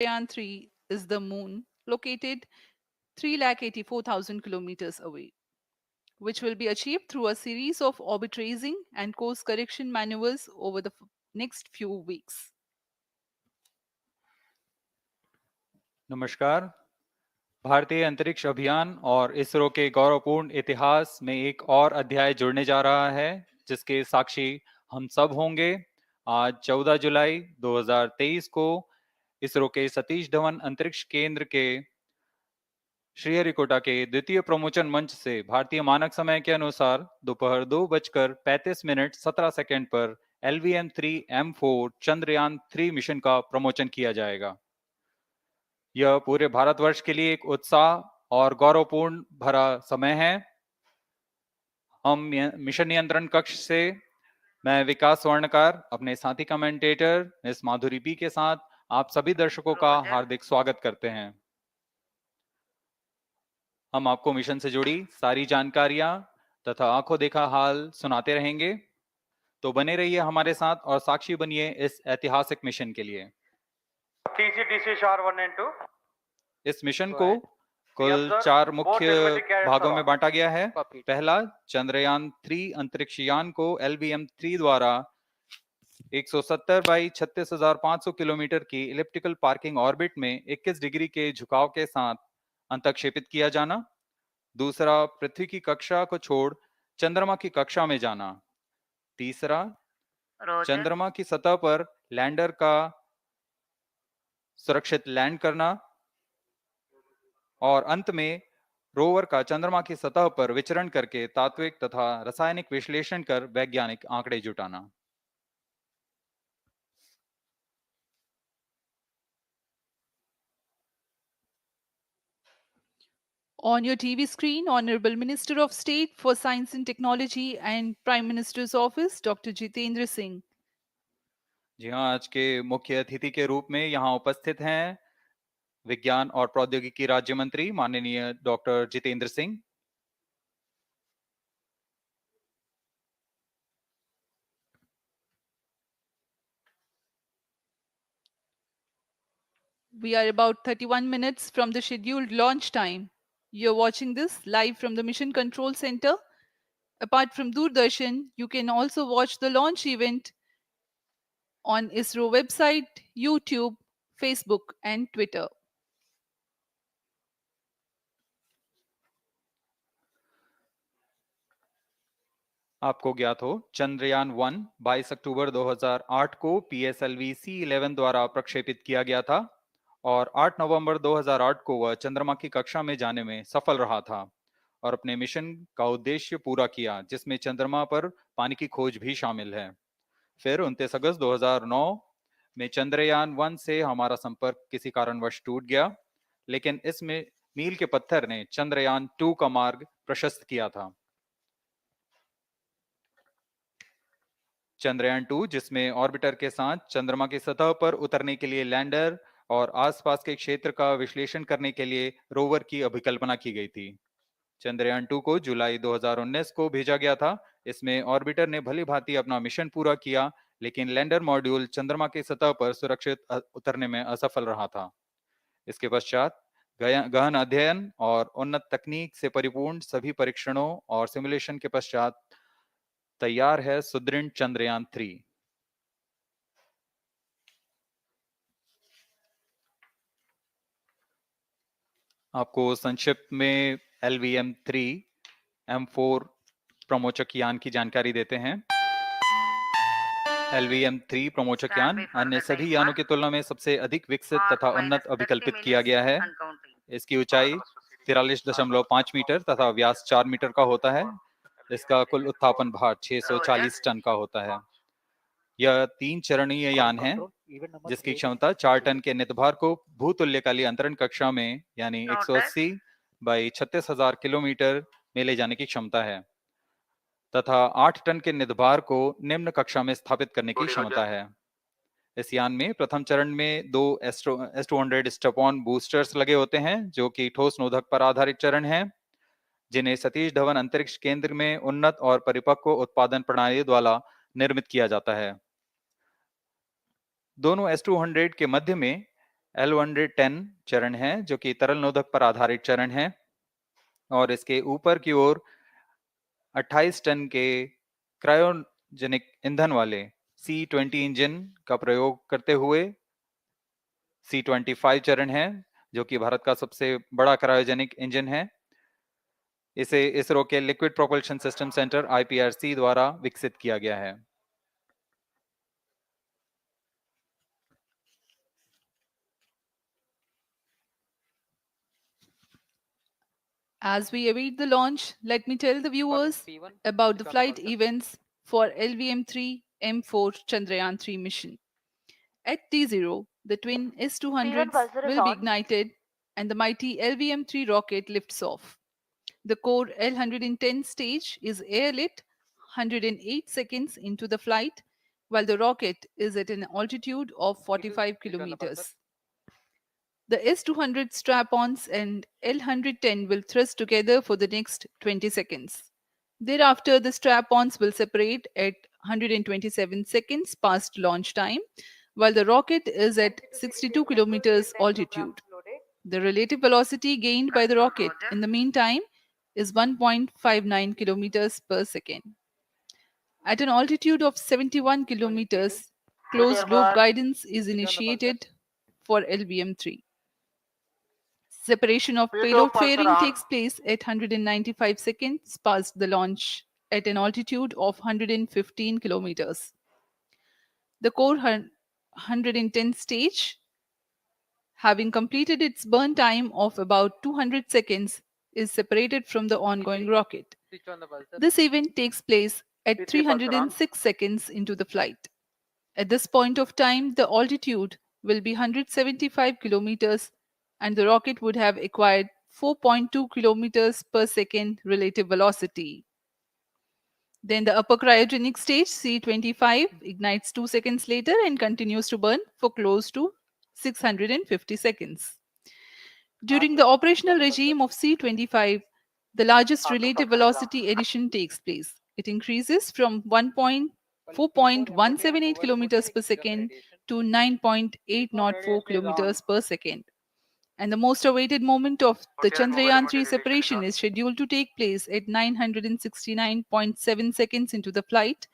Chandrayaan 3 is the moon located 384,000 kilometers away, which will be achieved through a series of orbit raising and course correction maneuvers over the next few weeks. नमस्कार। भारतीय अंतरिक्ष अभियान और इसरो के गौरवपूर्ण इतिहास में एक और अध्याय जुड़ने जा रहा है, जिसके साक्षी हम सब होंगे। आज 14 जुलाई 2023 को इसरो के सतीश धवन अंतरिक्ष केंद्र के श्रीहरिकोटा के द्वितीय प्रमोचन मंच से भारतीय मानक समय के अनुसार दोपहर 2:35 पर LVM-3M4 चंद्रयान 3 मिशन का प्रमोचन किया जाएगा। यह पूरे भारतवर्ष के लिए एक उत्साह और गौरवपूर्ण भरा समय है। हम मिशन नियंत्रण कक्ष से मैं विकास स्वर्णकार अपने साथी कमेंटेटर मिस माधुरी पी के साथ आप सभी दर्शकों का हार्दिक स्वागत करते हैं। हम आपको मिशन से जुड़ी सारी जानकारियां तथा आंखों देखा हाल सुनाते रहेंगे, तो बने रहिए हमारे साथ और साक्षी बनिए इस ऐतिहासिक मिशन के लिए। TC SHAR 1 and 2. इस मिशन को कुल 4 मुख्य भागों में बांटा गया है। पहला, चंद्रयान 3 अंतरिक्ष यान को LVM-3 द्वारा 170 बाई 36,500 किलोमीटर की इलिप्टिकल पार्किंग ऑर्बिट में 21 डिग्री के झुकाव के साथ अंतक्षेपित किया जाना। दूसरा, पृथ्वी की कक्षा को छोड़ चंद्रमा की कक्षा में जाना। तीसरा, चंद्रमा की सतह पर लैंडर का सुरक्षित लैंड करना। और अंत में रोवर का चंद्रमा की सतह पर विचरण करके तात्विक तथा रासायनिक विश्लेषण कर वैज्ञानिक आंकड़े जुटाना। On your TV screen, Honorable Minister of State for Science and Technology and Prime Minister's Office, Dr. Jitendra Singh. जी हाँ, आज के मुख्य अतिथि के रूप में यहाँ उपस्थित हैं विज्ञान और प्रौद्योगिकी राज्य मंत्री माननीय doctor Jitendra Singh. We are about 31 minutes from the scheduled launch time. You're watching this live from the Mission Control Center. Apart from Doordarshan, you can also watch the launch event on ISRO website, YouTube, Facebook, and Twitter. आपको ज्ञात हो, चंद्रयान 1 22 अक्टूबर 2008 को PSLV C11 द्वारा प्रक्षेपित किया गया था और 8 नवंबर 2008 को वह चंद्रमा की कक्षा में जाने में सफल रहा था और अपने मिशन का उद्देश्य पूरा किया, जिसमें चंद्रमा पर पानी की खोज भी शामिल है। फिर 29 अगस्त 2009 में चंद्रयान 1 से हमारा संपर्क किसी कारणवश टूट गया, लेकिन इसमें मील के पत्थर ने चंद्रयान 2 का मार्ग प्रशस्त किया था। चंद्रयान 2, जिसमें ऑर्बिटर के साथ चंद्रमा की सतह पर उतरने के लिए लैंडर और आसपास के क्षेत्र का विश्लेषण करने के लिए रोवर की अभिकल्पना की गई थी। चंद्रयान 2 को जुलाई 2019 को भेजा गया था। इसमें ऑर्बिटर ने भली भांति अपना मिशन पूरा किया, लेकिन लैंडर मॉड्यूल चंद्रमा की सतह पर सुरक्षित उतरने में असफल रहा था। इसके पश्चात गहन अध्ययन और उन्नत तकनीक से परिपूर्ण सभी परीक्षणों और सिमुलेशन के पश्चात तैयार है सुदृढ़ चंद्रयान 3। आपको संक्षिप्त में LVM-3M4 प्रमोचक यान की जानकारी देते हैं। LVM-3 प्रमोचक यान अन्य सभी यानों की तुलना में सबसे अधिक विकसित तथा उन्नत अभिकल्पित किया गया है। इसकी ऊंचाई 43.5 मीटर तथा व्यास 4 मीटर का होता है। इसका कुल उत्थापन भार 640 टन का होता है। यह 3 चरणीय यान है, जिसकी क्षमता 4 टन के नितभार को भूतुल्यकालीय अंतरण कक्षा में यानी 180 बाई 36,000 किलोमीटर में ले जाने की क्षमता है तथा 8 टन के नितभार को निम्न कक्षा में स्थापित करने की क्षमता है। इस यान में प्रथम चरण में 2 S200 स्टेप-ऑन बूस्टर्स लगे होते हैं, जो कि ठोस नोदक पर आधारित चरण हैं, जिन्हें सतीश धवन अंतरिक्ष केंद्र में उन्नत और परिपक्व उत्पादन प्रणाली द्वारा निर्मित किया जाता है। दोनों S200 के मध्य में L110 चरण है जो कि तरल नोदक पर आधारित चरण है और इसके ऊपर की ओर 28 टन के क्रायोजेनिक ईंधन वाले C-20 इंजन का प्रयोग करते हुए C-25 चरण है जो कि भारत का सबसे बड़ा क्रायोजेनिक इंजन है। इसे इसरो के liquid propulsion system centre IPRC द्वारा विकसित किया गया है। As we await the launch, let me tell the viewers about the flight events for LVM-3 M4 Chandrayaan-3 mission. At T0, the twin S-200s buzzer is will be on. ignited and the mighty LVM-3 rocket lifts off. The core L110 stage is airlit 108 seconds into the flight, while the rocket is at an altitude of 45 kilometers. The S-200 strap-ons and L110 will thrust together for the next 20 seconds. Thereafter, the strap-ons will separate at 127 seconds past launch time, while the rocket is at 62 kilometers altitude. The relative velocity gained by the rocket in the meantime is 1.59 kilometers per second. At an altitude of 71 kilometers, closed loop guidance is initiated for LVM-3. Separation of payload fairing takes place at 195 seconds past the launch at an altitude of 115 kilometers. The core 110 stage, having completed its burn time of about 200 seconds, is separated from the ongoing rocket. This event takes place at 306 seconds into the flight. At this point of time, the altitude will be 175 kilometers and the rocket would have acquired 4.2 kilometers per second relative velocity. Then the upper cryogenic stage C-25 ignites 2 seconds later and continues to burn for close to 650 seconds. During the operational regime of C-25, the largest relative velocity addition takes place. It increases from 4.178 kilometers per second to 9.804 kilometers per second. And the most awaited moment of the Chandrayaan-3 separation is scheduled to take place at 969.7 seconds into the flight.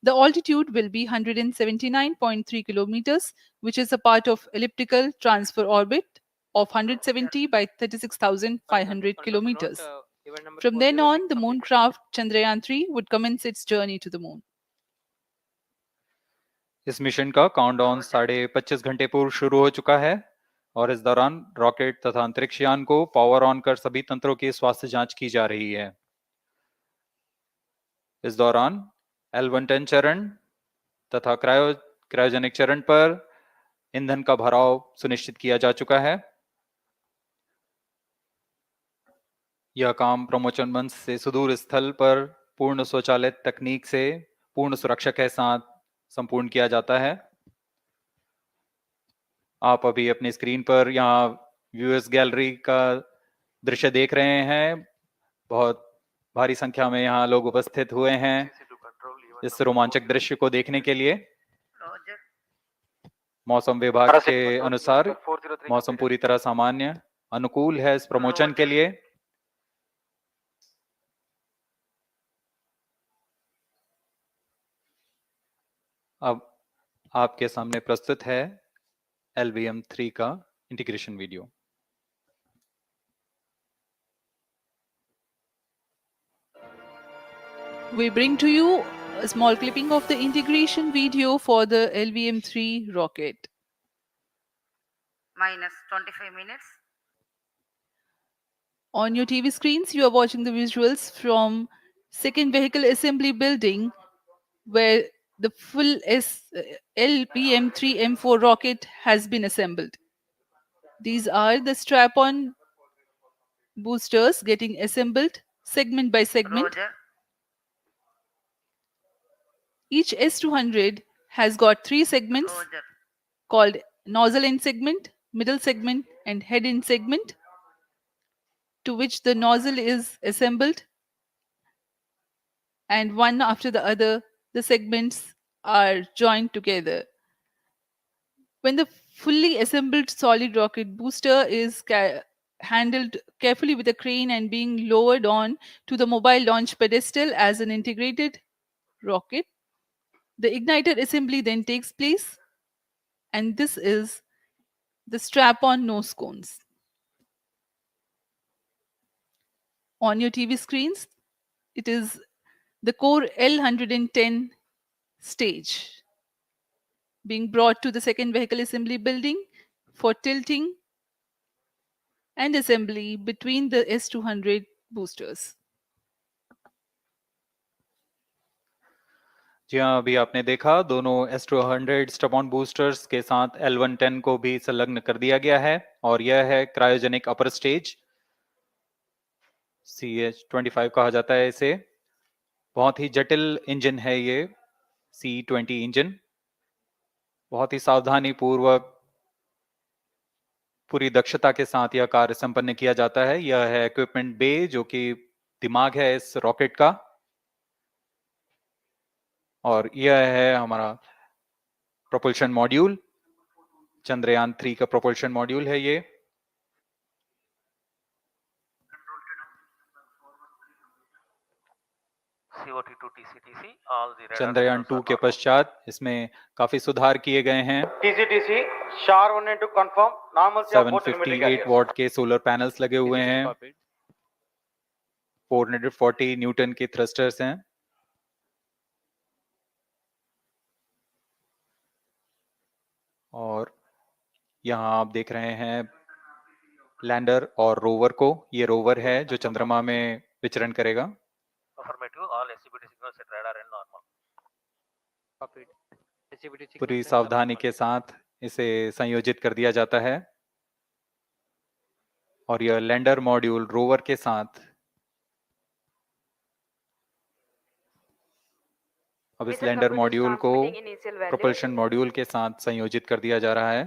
The altitude will be 179.3 kilometers, which is a part of elliptical transfer orbit of 170 by 36,500 kilometers. From then on, the moon craft Chandrayaan-3 would commence its journey to the moon. इस mission का countdown 25.5 घंटे पूर्व शुरू हो चुका है और इस दौरान रॉकेट तथा अंतरिक्ष यान को पावर ऑन कर सभी तंत्रों की स्वास्थ्य जांच की जा रही है। इस दौरान L110 चरण तथा क्रायोजेनिक चरण पर ईंधन का भराव सुनिश्चित किया जा चुका है। यह काम प्रमोशन मंच से सुदूर स्थल पर पूर्ण स्वचालित तकनीक से पूर्ण सुरक्षा के साथ संपूर्ण किया जाता है। आप अभी अपनी स्क्रीन पर यहाँ व्यूअर्स गैलरी का दृश्य देख रहे हैं। बहुत भारी संख्या में यहाँ लोग उपस्थित हुए हैं इस रोमांचक दृश्य को देखने के लिए। मौसम विभाग के अनुसार मौसम पूरी तरह सामान्य अनुकूल है इस प्रमोशन के लिए। अब आपके सामने प्रस्तुत है LVM-3 का integration video. We bring to you a small clipping of the integration video for the LVM-3 rocket. Minus 25 minutes. On your TV screens, you are watching the visuals from second vehicle assembly building where the full LVM-3 M4 rocket has been assembled. These are the strap-on boosters getting assembled segment by segment. Roger. Each S200 has got 3 segments Roger. called nozzle end segment, middle segment, and head end segment, to which the nozzle is assembled, and one after the other, the segments are joined together. When the fully assembled solid rocket booster is handled carefully with a crane and being lowered on to the mobile launch pedestal as an integrated rocket. The igniter assembly then takes place, and this is the strap on nose cones. On your TV screens, it is the core L110 stage being brought to the second vehicle assembly building for tilting and assembly between the S200 boosters. जी हाँ, अभी आपने देखा दोनों S200 stub-on boosters के साथ L110 को भी संलग्न कर दिया गया है और यह है क्रायोजेनिक अपर स्टेज, CH-25 कहा जाता है इसे। बहुत ही जटिल इंजन है ये C-20 इंजन। बहुत ही सावधानी पूर्वक पूरी दक्षता के साथ यह कार्य संपन्न किया जाता है। यह है इक्विपमेंट बे, जो कि दिमाग है इस रॉकेट का, और यह है हमारा प्रोपल्शन मॉड्यूल। चंद्रयान 3 का प्रोपल्शन मॉड्यूल है ये। चंद्रयान 2 के पश्चात इसमें काफी सुधार किए गए हैं। TCTC SHAR-1 and 2 confirm normalcy of both telemetry 758 carriers. What के सोलर पैनल्स लगे हुए हैं। 440 न्यूटन के थ्रस्टर्स हैं। और यहाँ आप देख रहे हैं लैंडर और रोवर को। ये रोवर है जो चंद्रमा में विचरण करेगा। पूरी सावधानी के साथ इसे संयोजित कर दिया जाता है और यह लैंडर मॉड्यूल रोवर के साथ अब इस लैंडर मॉड्यूल को प्रोपल्शन मॉड्यूल के साथ संयोजित कर दिया जा रहा है।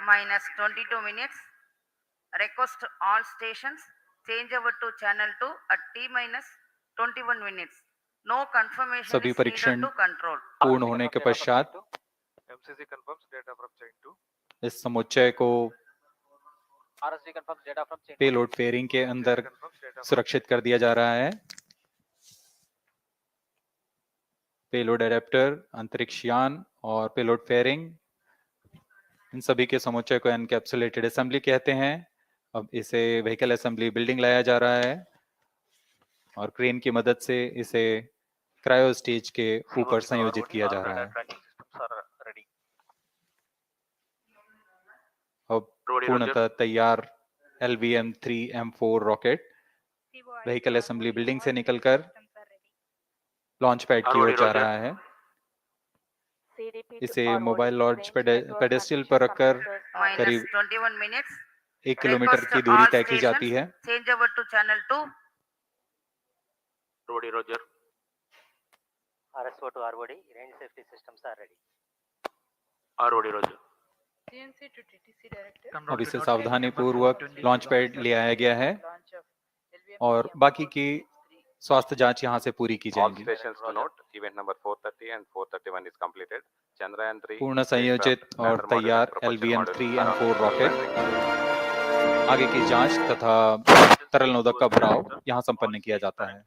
-22 minutes. Request all stations change over to channel 2 at T-21 minutes. No confirmation सभी is needed परीक्षण to control. पूर्ण होने के पश्चात MCC confirms data from chain 2. इस समुच्चय को पेलोड फेयरिंग के अंदर सुरक्षित कर दिया जा रहा है। पेलोड एडेप्टर, अंतरिक्ष यान और पेलोड फेयरिंग, इन सभी के समुच्चय को एनकैप्सुलेटेड असेंबली कहते हैं। अब इसे व्हीकल असेंबली बिल्डिंग लाया जा रहा है और क्रेन की मदद से इसे क्रायो स्टेज के ऊपर संयोजित किया जा रहा है। अब पूर्णतः तैयार LVM-3M4 rocket vehicle assembly building से निकलकर लॉन्च पैड की ओर जा रहा है। इसे मोबाइल लॉन्च पेडेस्टल पर रखकर करीब -21 minutes. 1 किलोमीटर Request की दूरी all तय की जाती stations है। change over to channel 2. Rodi Roger. RSO to ROD, range safety systems are ready. Rodi Roger. CNC to TTC director. अब इसे सावधानी पूर्वक लॉन्च पैड ले आया गया है और बाकी की स्वास्थ्य जांच यहां से पूरी की All जाएंगी। stations to note, event number 430 and 431 is completed. Chandrayaan 3 पूर्ण संयोजित और तैयार LVM-3M4 रॉकेट आगे की जांच तथा तरल नोदक का भराव यहां संपन्न किया जाता है।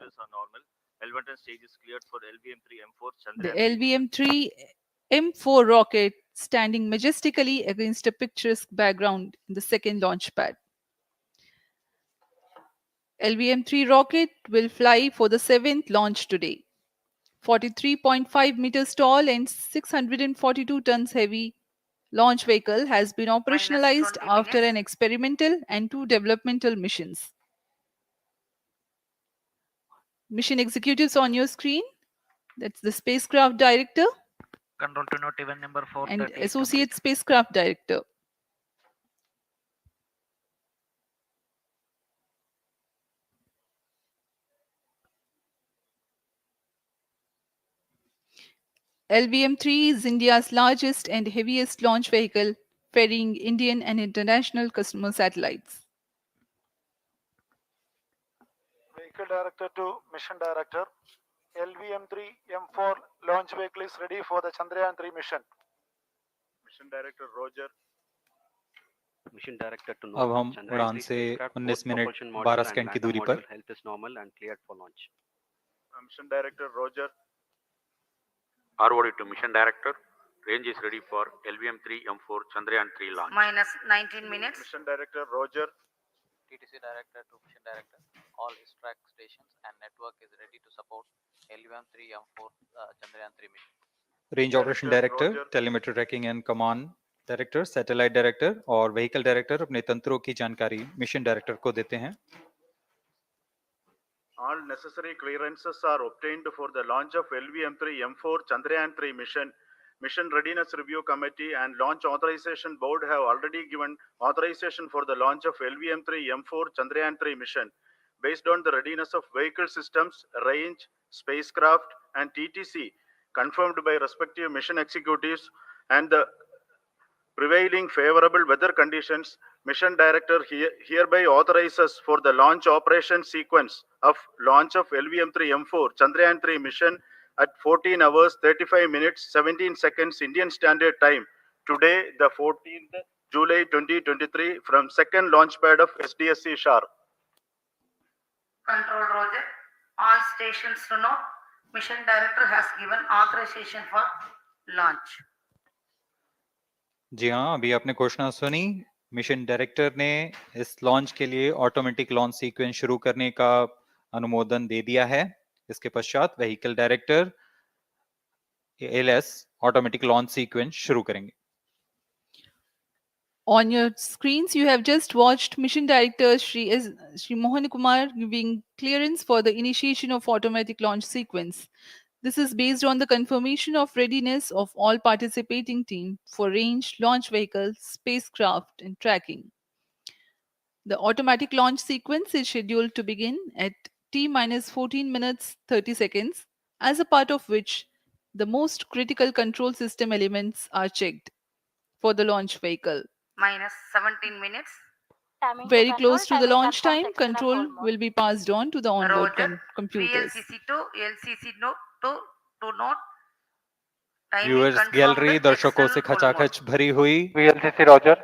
The LVM-3M4 rocket standing majestically against a picturesque background in the second launch pad. LVM-3 rocket will fly for the 7th launch today. 43.5 meters tall and 642 tons heavy launch vehicle has been operationalized -20 after minutes. an experimental and 2 developmental missions. Mission executives on your screen. That's the spacecraft director Control to note, event number 430 and is associate complete. spacecraft director. LVM-3 is India's largest and heaviest launch vehicle, ferrying Indian and international customer satellites. Vehicle Director to Mission Director. LVM-3 M4 launch vehicle is ready for the Chandrayaan 3 mission. Mission Director Roger. Mission Director to अब know हम Chandrayaan उड़ान 3 से spacecraft, 19 both minute propulsion 12 module second and की lander दूरी पर module health is normal and cleared for launch. Mission Director Roger. ROD to Mission Director. Range is ready for LVM-3 M4 Chandrayaan-3 launch. minus 19 minutes. Mission Director Roger. TTC Director to Mission Director. All track stations and network is ready to support LVM-3 M4 Chandrayaan-3 mission. Range operation director, Roger. Telemetry tracking and command director, satellite director और vehicle director अपने तंत्रों की जानकारी mission director को देते हैं। All necessary clearances are obtained for the launch of LVM-3 M4 Chandrayaan-3 mission. Mission Readiness Review Committee and Launch Authorization Board have already given authorization for the launch of LVM-3 M4 Chandrayaan-3 mission. Based on the readiness of vehicle systems, range, spacecraft, and TTC, confirmed by respective mission executives, and the prevailing favorable weather conditions, Mission Director hereby authorizes for the launch operation sequence of launch of LVM-3 M4 Chandrayaan-3 mission at 14 hours 35 minutes 17 seconds Indian Standard Time today, the 14th July 2023, from second launch pad of SDSC Shar. Control Roger. All stations to know Mission Director has given authorization for launch. जी हाँ, अभी आपने घोषणा सुनी। Mission director ने इस launch के लिए automatic launch sequence शुरू करने का अनुमोदन दे दिया है। इसके पश्चात vehicle director LS automatic launch sequence शुरू करेंगे। On your screens, you have just watched Mission Director Shri Mohan Kumar giving clearance for the initiation of automatic launch sequence. This is based on the confirmation of readiness of all participating team for range, launch vehicles, spacecraft, and tracking. The automatic launch sequence is scheduled to begin at T minus 14 minutes 30 seconds, as a part of which the most critical control system elements are checked for the launch vehicle. Minus 17 minutes. Very close to the launch time, control will be passed on to the onboard Roger. computers. VLCC to LCC to note. Timing viewers confirmed gallery दर्शकों से external full mode. खचाखच भरी हुई। VLCC Roger.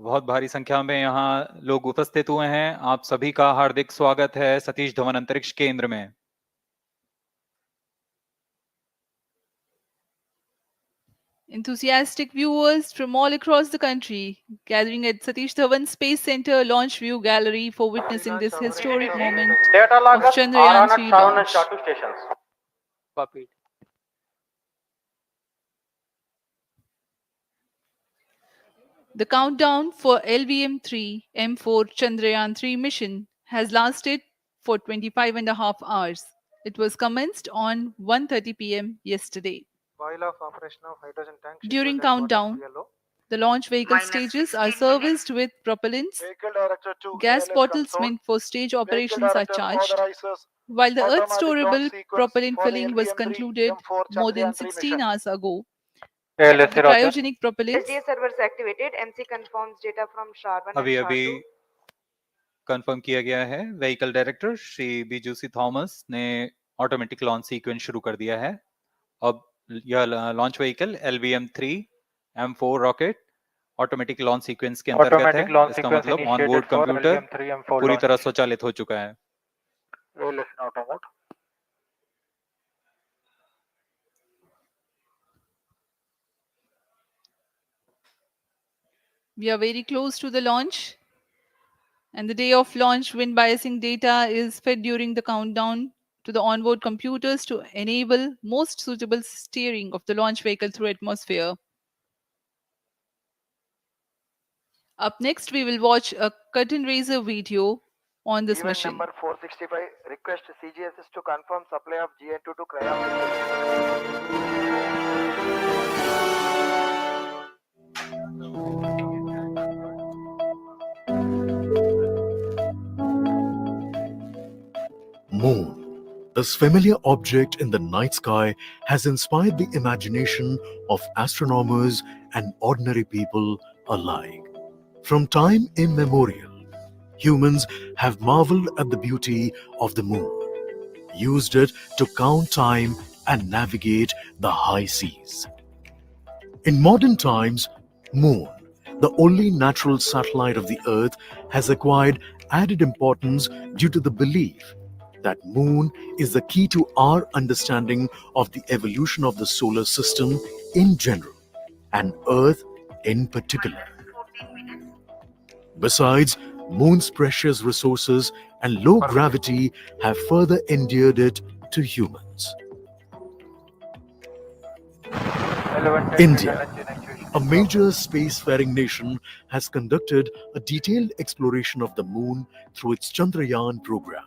बहुत भारी संख्या में यहाँ लोग उपस्थित हुए हैं। आप सभी का हार्दिक स्वागत है सतीश धवन अंतरिक्ष केंद्र में। Enthusiastic viewers from all across the country gathering at Satish Dhawan Space Center Launch View Gallery for witnessing this historic moment Data of loggers, Chandrayaan 3 R1 and launch. Shatu stations. Copied. The countdown for LVM-3 M4 Chandrayaan-3 mission has lasted for 25 and a half hours. It was commenced on 1:30 p.m. yesterday. While of operation of hydrogen tank. During countdown, the launch vehicle Minus stages are 16 minutes. serviced with propellants. Vehicle Director to Gas ALS bottles console. meant for stage Vehicle operations are Director charged, authorizes while the automatic Earth launch storable sequence propellant for the filling was LVM-3 concluded M4 more than Chandrayaan-3 16 mission. hours ago. ALS The Roger. cryogenic propellants SDA servers activated. MC confirms data from SHAR-1 and अभी अभी SHAR-2. Confirm किया गया है। Vehicle director Shri बीजूसी Thomas ने automatic launch sequence शुरू कर दिया है। अब यह launch vehicle LVM-3 M4 rocket automatic launch sequence के अंतर्गत है। Automatic launch इसका sequence मतलब initiated onboard for computer LVM-3 M4 पूरी launch. तरह स्वचालित हो चुका है। ALS in auto mode. we are very close to the launch, and the day of launch wind biasing data is fed during the countdown to the onboard computers to enable most suitable steering of the launch vehicle through atmosphere. Up next, we will watch a curtain raiser video on this Event mission. number 465. Request CGSS to confirm supply of GN2 to Cryo. Moon. This familiar object in the night sky has inspired the imagination of astronomers and ordinary people alike. From time immemorial, humans have marveled at the beauty of the moon, used it to count time and navigate the high seas. In modern times, Moon, the only natural satellite of the Earth, has acquired added importance due to the belief that Moon is the key to our understanding of the evolution of the solar system in general and Earth in particular. minus 14 minutes. Besides, Moon's precious resources and low gravity have further endeared it to humans. India, a major spacefaring nation, has conducted a detailed exploration of the Moon through its Chandrayaan program.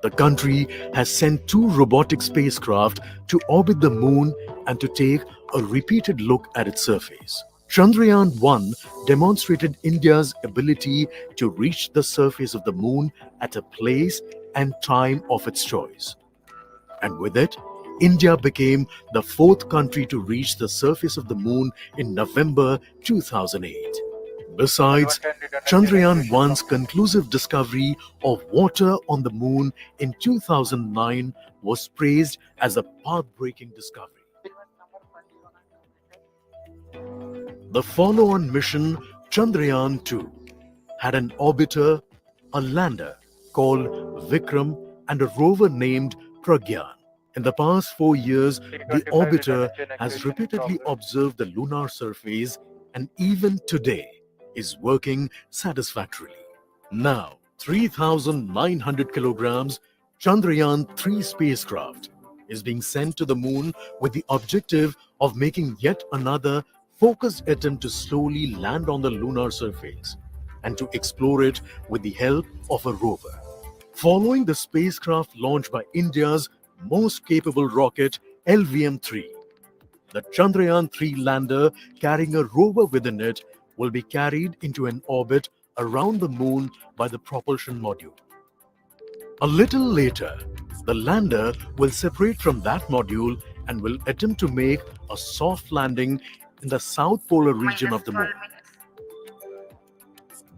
The country has sent 2 robotic spacecraft to orbit the Moon and to take a repeated look at its surface. Chandrayaan-3 demonstrated India's ability to reach the surface of the Moon at a place and time of its choice. And with it, India became the 4th country to reach the surface of the Moon in November 2008. Besides, Chandrayaan-1's conclusive discovery of water on the Moon in 2009 was praised as a path-breaking discovery. The follow-on mission, Chandrayaan-2, had an orbiter, a lander called Vikram, and a rover named Pragyan. In the past 4 years, the orbiter has repeatedly observed the lunar surface and even today is working satisfactorily. Now, 3,900 kilograms Chandrayaan-3 spacecraft is being sent to the Moon with the objective of making yet another focused attempt to slowly land on the lunar surface and to explore it with the help of a rover. Following the spacecraft launch by India's most capable rocket, LVM-3, the Chandrayaan-3 lander carrying a rover within it will be carried into an orbit around the Moon by the propulsion module. A little later, the lander will separate from that module and will attempt to make a soft landing in the south polar region of the Moon. 12 minutes.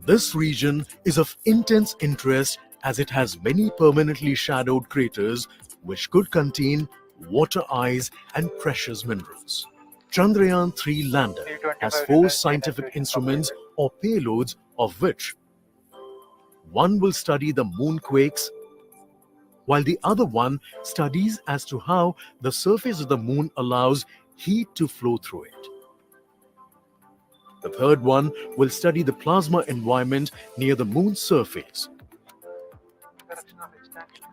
This region is of intense interest as it has many permanently shadowed craters which could contain water ice and precious minerals. Chandrayaan-3 lander has 4 scientific instruments or payloads, of which one will study the moonquakes, while the other one studies as to how the surface of the Moon allows heat to flow through it. The third one will study the plasma environment near the Moon's surface.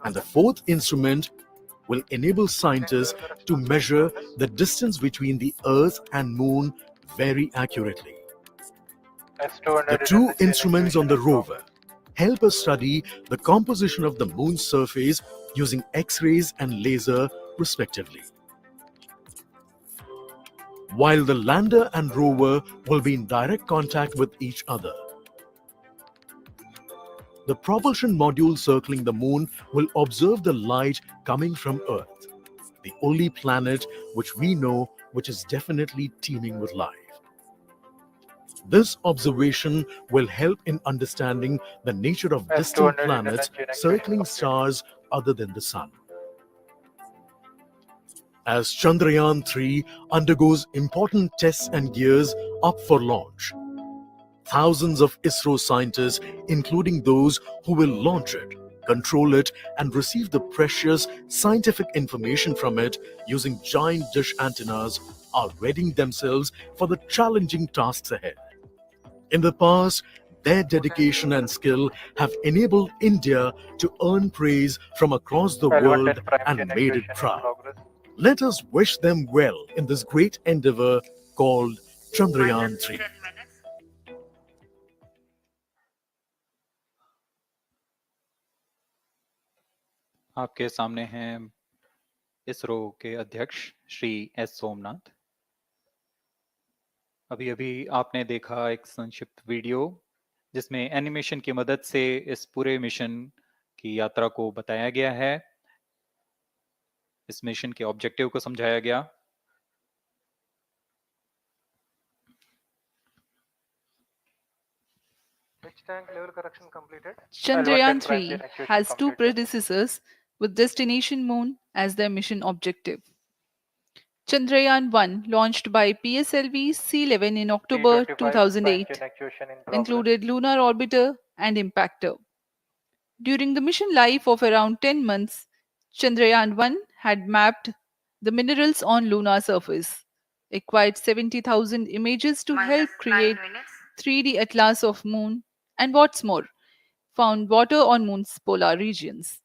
And the fourth instrument will enable scientists to measure the distance between the Earth and Moon very accurately. The 2 instruments on the rover help us study the composition of the Moon's surface using X-rays and laser respectively. While the lander and rover will be in direct contact with each other, the propulsion module circling the Moon will observe the light coming from Earth, the only planet which we know which is definitely teeming with life. This observation will help in understanding the nature of distant planets circling stars other than the Sun. As Chandrayaan-3 undergoes important tests and gears up for launch, thousands of ISRO scientists, including those who will launch it, control it, and receive the precious scientific information from it using giant dish antennas, are readying themselves for the challenging tasks ahead. In the past, their dedication and skill have enabled India to earn praise from across the world and made it proud. Let us wish them well in this great endeavor called Chandrayaan-3. 10 minutes. आपके सामने हैं इसरो के अध्यक्ष Shri S Somnath. अभी अभी आपने देखा एक संक्षिप्त वीडियो जिसमें एनिमेशन की मदद से इस पूरे मिशन की यात्रा को बताया गया है, इस मिशन के ऑब्जेक्टिव को समझाया गया। Chandrayaan-3 has 2 predecessors with destination Moon as their mission objective. Chandrayaan-1, launched by PSLV C-11 in October 2008, included lunar orbiter and impactor. During the mission life of around 10 months, Chandrayaan-1 had mapped the minerals on lunar surface, acquired 70,000 images to help create 3D atlas of moon, and what's more, found water on moon's polar regions.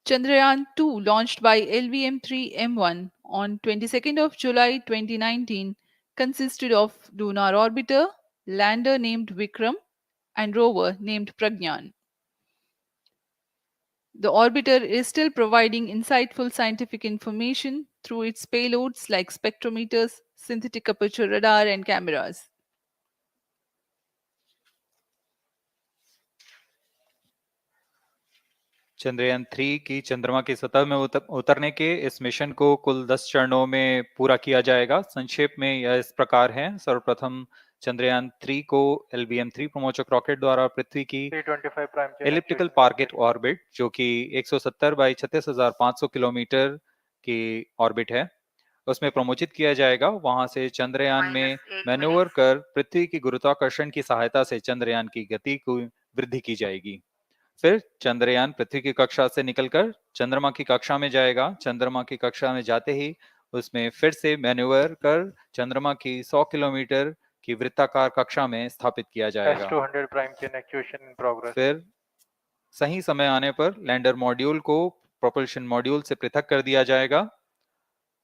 Chandrayaan-2, launched by LVM-3M1 on 22nd of July 2019, consisted of lunar orbiter, lander named Vikram, and rover named Pragyan. The orbiter is still providing insightful scientific information through its payloads like spectrometers, synthetic aperture radar, and cameras. Chandrayaan 3 की चंद्रमा की सतह में उतरने के इस mission को कुल 10 चरणों में पूरा किया जाएगा। संक्षेप में यह इस प्रकार है। सर्वप्रथम चंद्रयान 3 को LVM-3 प्रमोचक रॉकेट द्वारा पृथ्वी की एलिप्टिकल टारगेट ऑर्बिट, जो कि 170 बाई 36,500 किलोमीटर की ऑर्बिट है, उसमें प्रमोचित किया जाएगा। वहां से चंद्रयान में मैन्यूवर कर पृथ्वी की गुरुत्वाकर्षण की सहायता से चंद्रयान की गति को वृद्धि की जाएगी। फिर चंद्रयान पृथ्वी की कक्षा से निकलकर चंद्रमा की कक्षा में जाएगा। चंद्रमा की कक्षा में जाते ही उसमें फिर से मैन्यूवर कर चंद्रमा की 100 किलोमीटर की वृत्ताकार कक्षा में स्थापित किया जाएगा। S200 prime chain actuation in progress. फिर सही समय आने पर लैंडर मॉड्यूल को प्रोपल्शन मॉड्यूल से पृथक कर दिया जाएगा।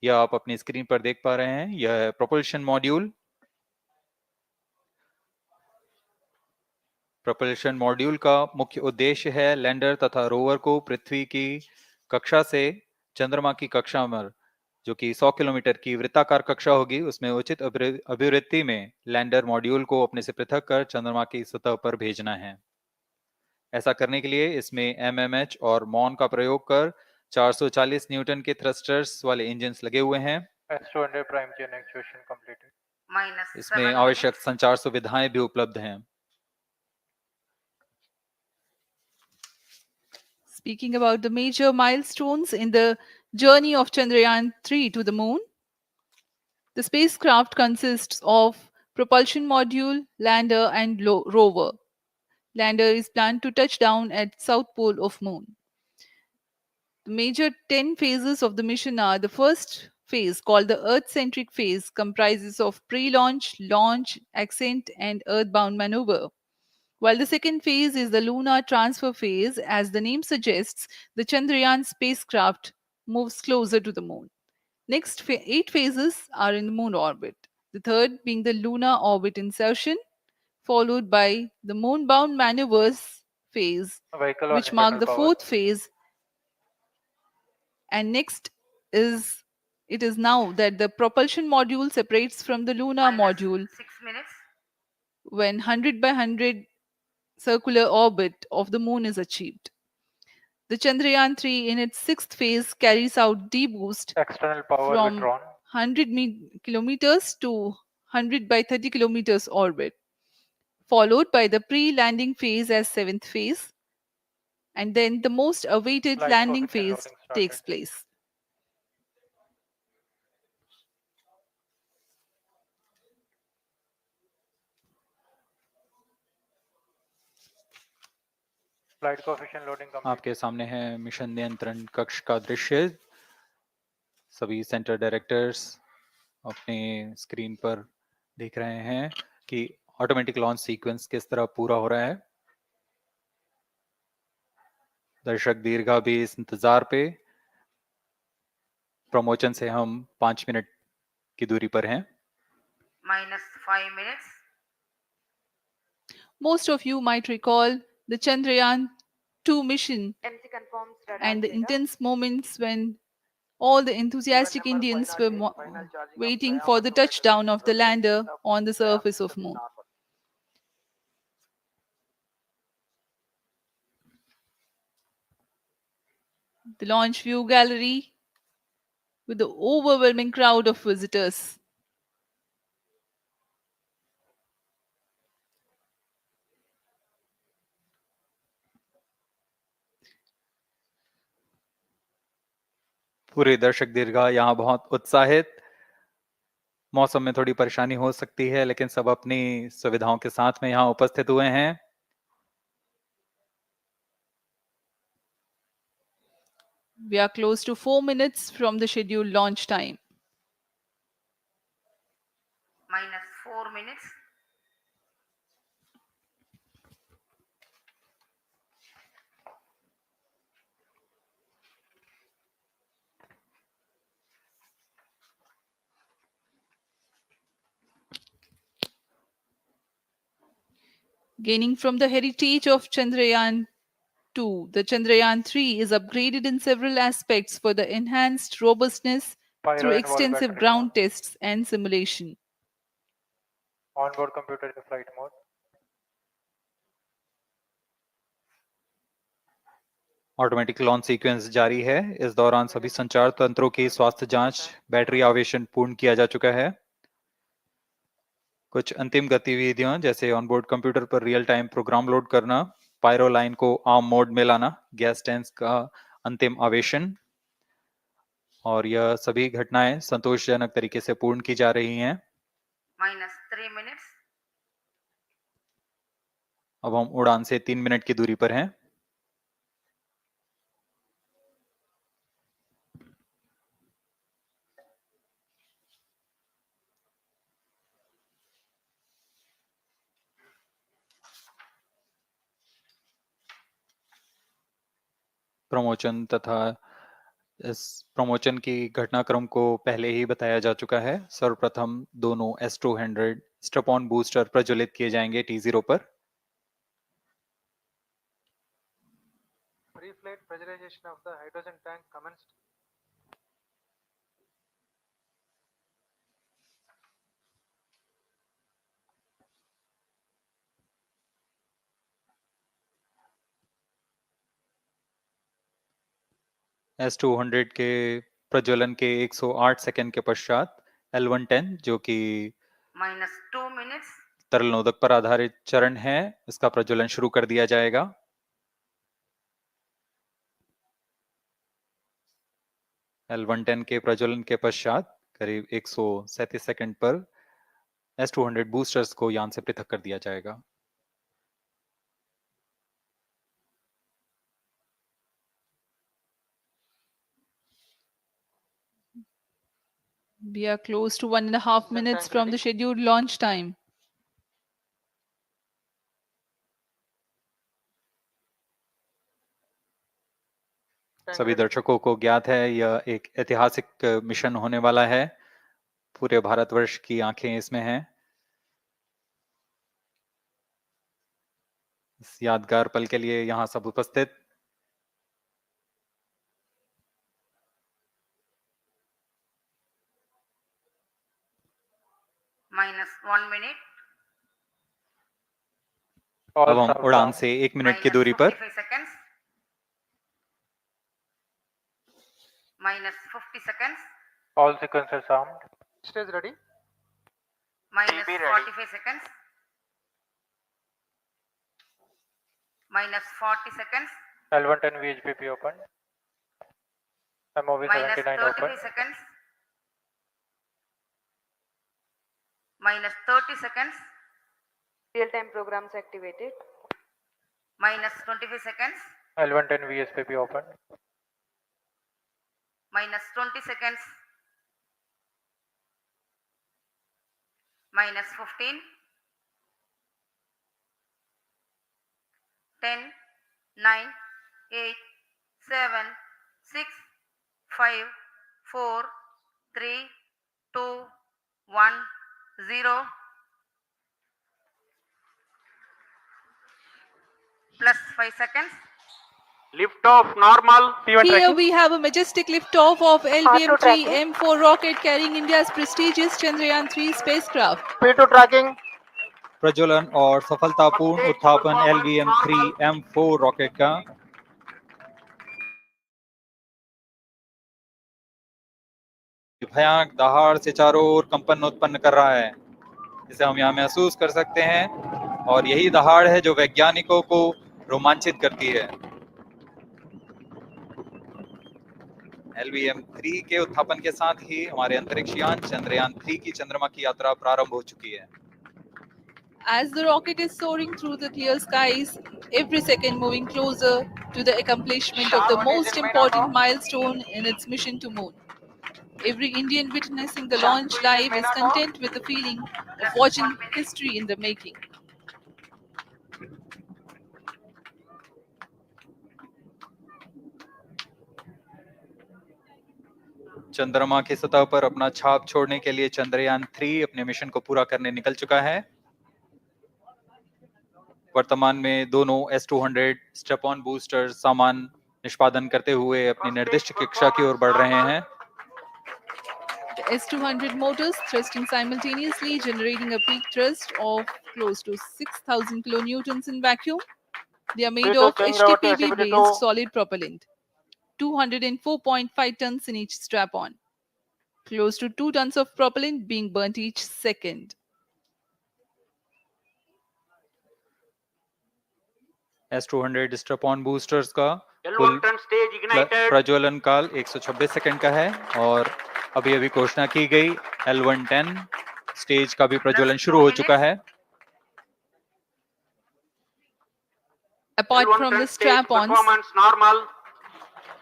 यह आप अपनी स्क्रीन पर देख पा रहे हैं। यह प्रोपल्शन मॉड्यूल propulsion मॉड्यूल का मुख्य उद्देश्य है लैंडर तथा रोवर को पृथ्वी की कक्षा से चंद्रमा की कक्षा में, जो कि 100 किलोमीटर की वृत्ताकार कक्षा होगी, उसमें उचित अभिवृत्ति में लैंडर मॉड्यूल को अपने से पृथक कर चंद्रमा की सतह पर भेजना है। ऐसा करने के लिए इसमें MMH और मॉन का प्रयोग कर 440 न्यूटन के थ्रस्टर्स वाले इंजन्स लगे हुए हैं। S200 prime chain actuation completed. इसमें आवश्यक संचार सुविधाएं भी उपलब्ध हैं। Speaking about the major milestones in the journey of Chandrayaan-3 to the moon, the spacecraft consists of propulsion module, lander, and rover. Lander is planned to touch down at south pole of moon. The major 10 phases of the mission are: the first phase, called the Earth-centric phase, comprises of pre-launch, launch, ascent, and earthbound maneuver. While the second phase is the lunar transfer phase, as the name suggests, the Chandrayaan spacecraft moves closer to the moon. Next 8 phases are in the moon orbit. The third being the lunar orbit insertion, followed by the moon-bound maneuvers phase, which mark the fourth phase. And next is it is now that the propulsion module separates from the lunar module 6 minutes. when 100 by 100 circular orbit of the moon is achieved. The Chandrayaan-3 in its sixth phase carries out D-boost External power from withdrawn. 100 kilometers to 100 by 30 kilometers orbit, followed by the pre-landing phase as seventh phase, and then the most awaited Flight landing coefficient phase loading started. takes place. Flight coefficient loading complete. आपके सामने है mission नियंत्रण कक्ष का दृश्य। सभी centre directors अपने screen पर देख रहे हैं कि ऑटोमेटिक लॉन्च सीक्वेंस किस तरह पूरा हो रहा है। दर्शक दीर्घा भी इस इंतजार पे। प्रमोशन से हम 5 मिनट की दूरी पर हैं। -5 minutes. Most of you might recall the Chandrayaan-2 mission MC confirms radar and the data. intense moments when all the enthusiastic Indians were waiting for the touchdown of the lander on the surface of moon. The launch view gallery with the overwhelming crowd of visitors. पूरे दर्शक दीर्घा यहाँ बहुत उत्साहित। मौसम में थोड़ी परेशानी हो सकती है, लेकिन सब अपनी सुविधाओं के साथ में यहाँ उपस्थित हुए हैं। We are close to 4 minutes from the scheduled launch time. minus 4 minutes. Gaining from the heritage of Chandrayaan-2, the Chandrayaan-3 is upgraded in several aspects for the enhanced robustness through Pyro and wall extensive battery ground mode. tests and simulation. Onboard computer in flight mode. Automatic launch sequence जारी है। इस दौरान सभी संचार तंत्रों की स्वास्थ्य जांच, बैटरी आवेशन पूर्ण किया जा चुका है। कुछ अंतिम गतिविधियां जैसे ऑनबोर्ड कंप्यूटर पर रियल टाइम प्रोग्राम लोड करना, पायरो लाइन को आर्म मोड में लाना, गैस टैंक का अंतिम आवेशन, और यह सभी घटनाएं संतोषजनक तरीके से पूर्ण की जा रही हैं। minus 3 minutes. अब हम उड़ान से 3 मिनट की दूरी पर हैं। प्रमोशन तथा इस प्रमोशन की घटनाक्रम को पहले ही बताया जा चुका है। सर्वप्रथम दोनों S200 स्ट्रप-ऑन बूस्टर प्रज्वलित किए जाएंगे T0 पर। Pre-flight pressurization of the hydrogen tank commenced. S200 के प्रज्वलन के 108 सेकंड के पश्चात L110 जो कि minus 2 minutes. तरल नोदक पर आधारित चरण है, इसका प्रज्वलन शुरू कर दिया जाएगा। L110 के प्रज्वलन के पश्चात करीब 137 सेकंड पर S200 बूस्टर्स को यान से पृथक कर दिया जाएगा। We are close to 1.5 minutes from the scheduled launch time. सभी दर्शकों को ज्ञात है यह एक ऐतिहासिक मिशन होने वाला है। पूरे भारतवर्ष की आंखें इसमें हैं। इस यादगार पल के लिए यहाँ सब उपस्थित। minus 1 minute. अब हम उड़ान से 1 मिनट की दूरी पर। 45 seconds. minus 50 seconds. All sequences armed. Stage ready. minus TB ready. 45 seconds. minus 40 seconds. L110 VHPP open. MOV minus 79 35 open. seconds. minus 30 seconds. Real-time programs activated. minus 25 seconds. L110 VSPP open. minus 20 seconds. minus 15. 10, 9, 8, 7, 6, 5, 4, 3, 2, 1, 0. Plus 5 seconds. Lift off normal. Here we have a majestic liftoff of LVM-3 M4 rocket carrying India's prestigious Chandrayaan-3 spacecraft. P2 tracking. प्रज्वलन और सफलतापूर्ण उत्थापन LVM-3 M4 rocket का भयानक दहाड़ से चारों ओर कंपन उत्पन्न कर रहा है, जिसे हम यहाँ महसूस कर सकते हैं, और यही दहाड़ है जो वैज्ञानिकों को रोमांचित करती है। LVM-3 के उत्थापन के साथ ही हमारे अंतरिक्ष यान चंद्रयान 3 की चंद्रमा की यात्रा प्रारंभ हो चुकी है। As the rocket is soaring through the clear skies, every second moving closer to the accomplishment of the most important milestone in its mission to moon. Every Indian witnessing the launch live is content with the feeling of watching history in the making. चंद्रमा की सतह पर अपना छाप छोड़ने के लिए चंद्रयान 3 अपने मिशन को पूरा करने निकल चुका है। वर्तमान में दोनों S-200 स्टेप ऑन बूस्टर सामान निष्पादन करते हुए अपनी निर्दिष्ट कक्षा की ओर बढ़ रहे हैं। The S-200 motors thrusting simultaneously, generating a peak thrust of close to 6,000 kilonewtons in vacuum. They are made of HTPB-based solid propellant, 204.5 tons in each strap-on, close to 2 tons of propellant being burnt each second. S-200 step-on boosters का कुल प्रज्वलन काल 126 second का है और अभी घोषणा की गई L110 स्टेज का भी प्रज्वलन शुरू हो चुका है। Apart from the strap-ons,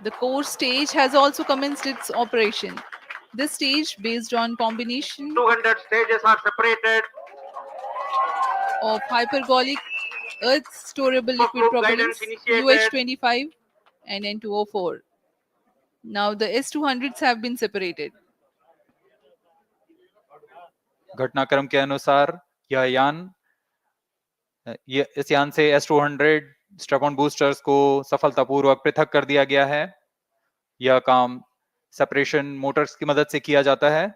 the core stage has also commenced its operation. This stage, based on combination 200 stages are separated. of hypergolic Earth storable liquid propellants UH-25 and N2O4. Now the S-200s have been separated. घटनाक्रम के अनुसार इस यान से S-200 step-on boosters को सफलतापूर्वक पृथक कर दिया गया है। यह काम सेपरेशन मोटर्स की मदद से किया जाता है।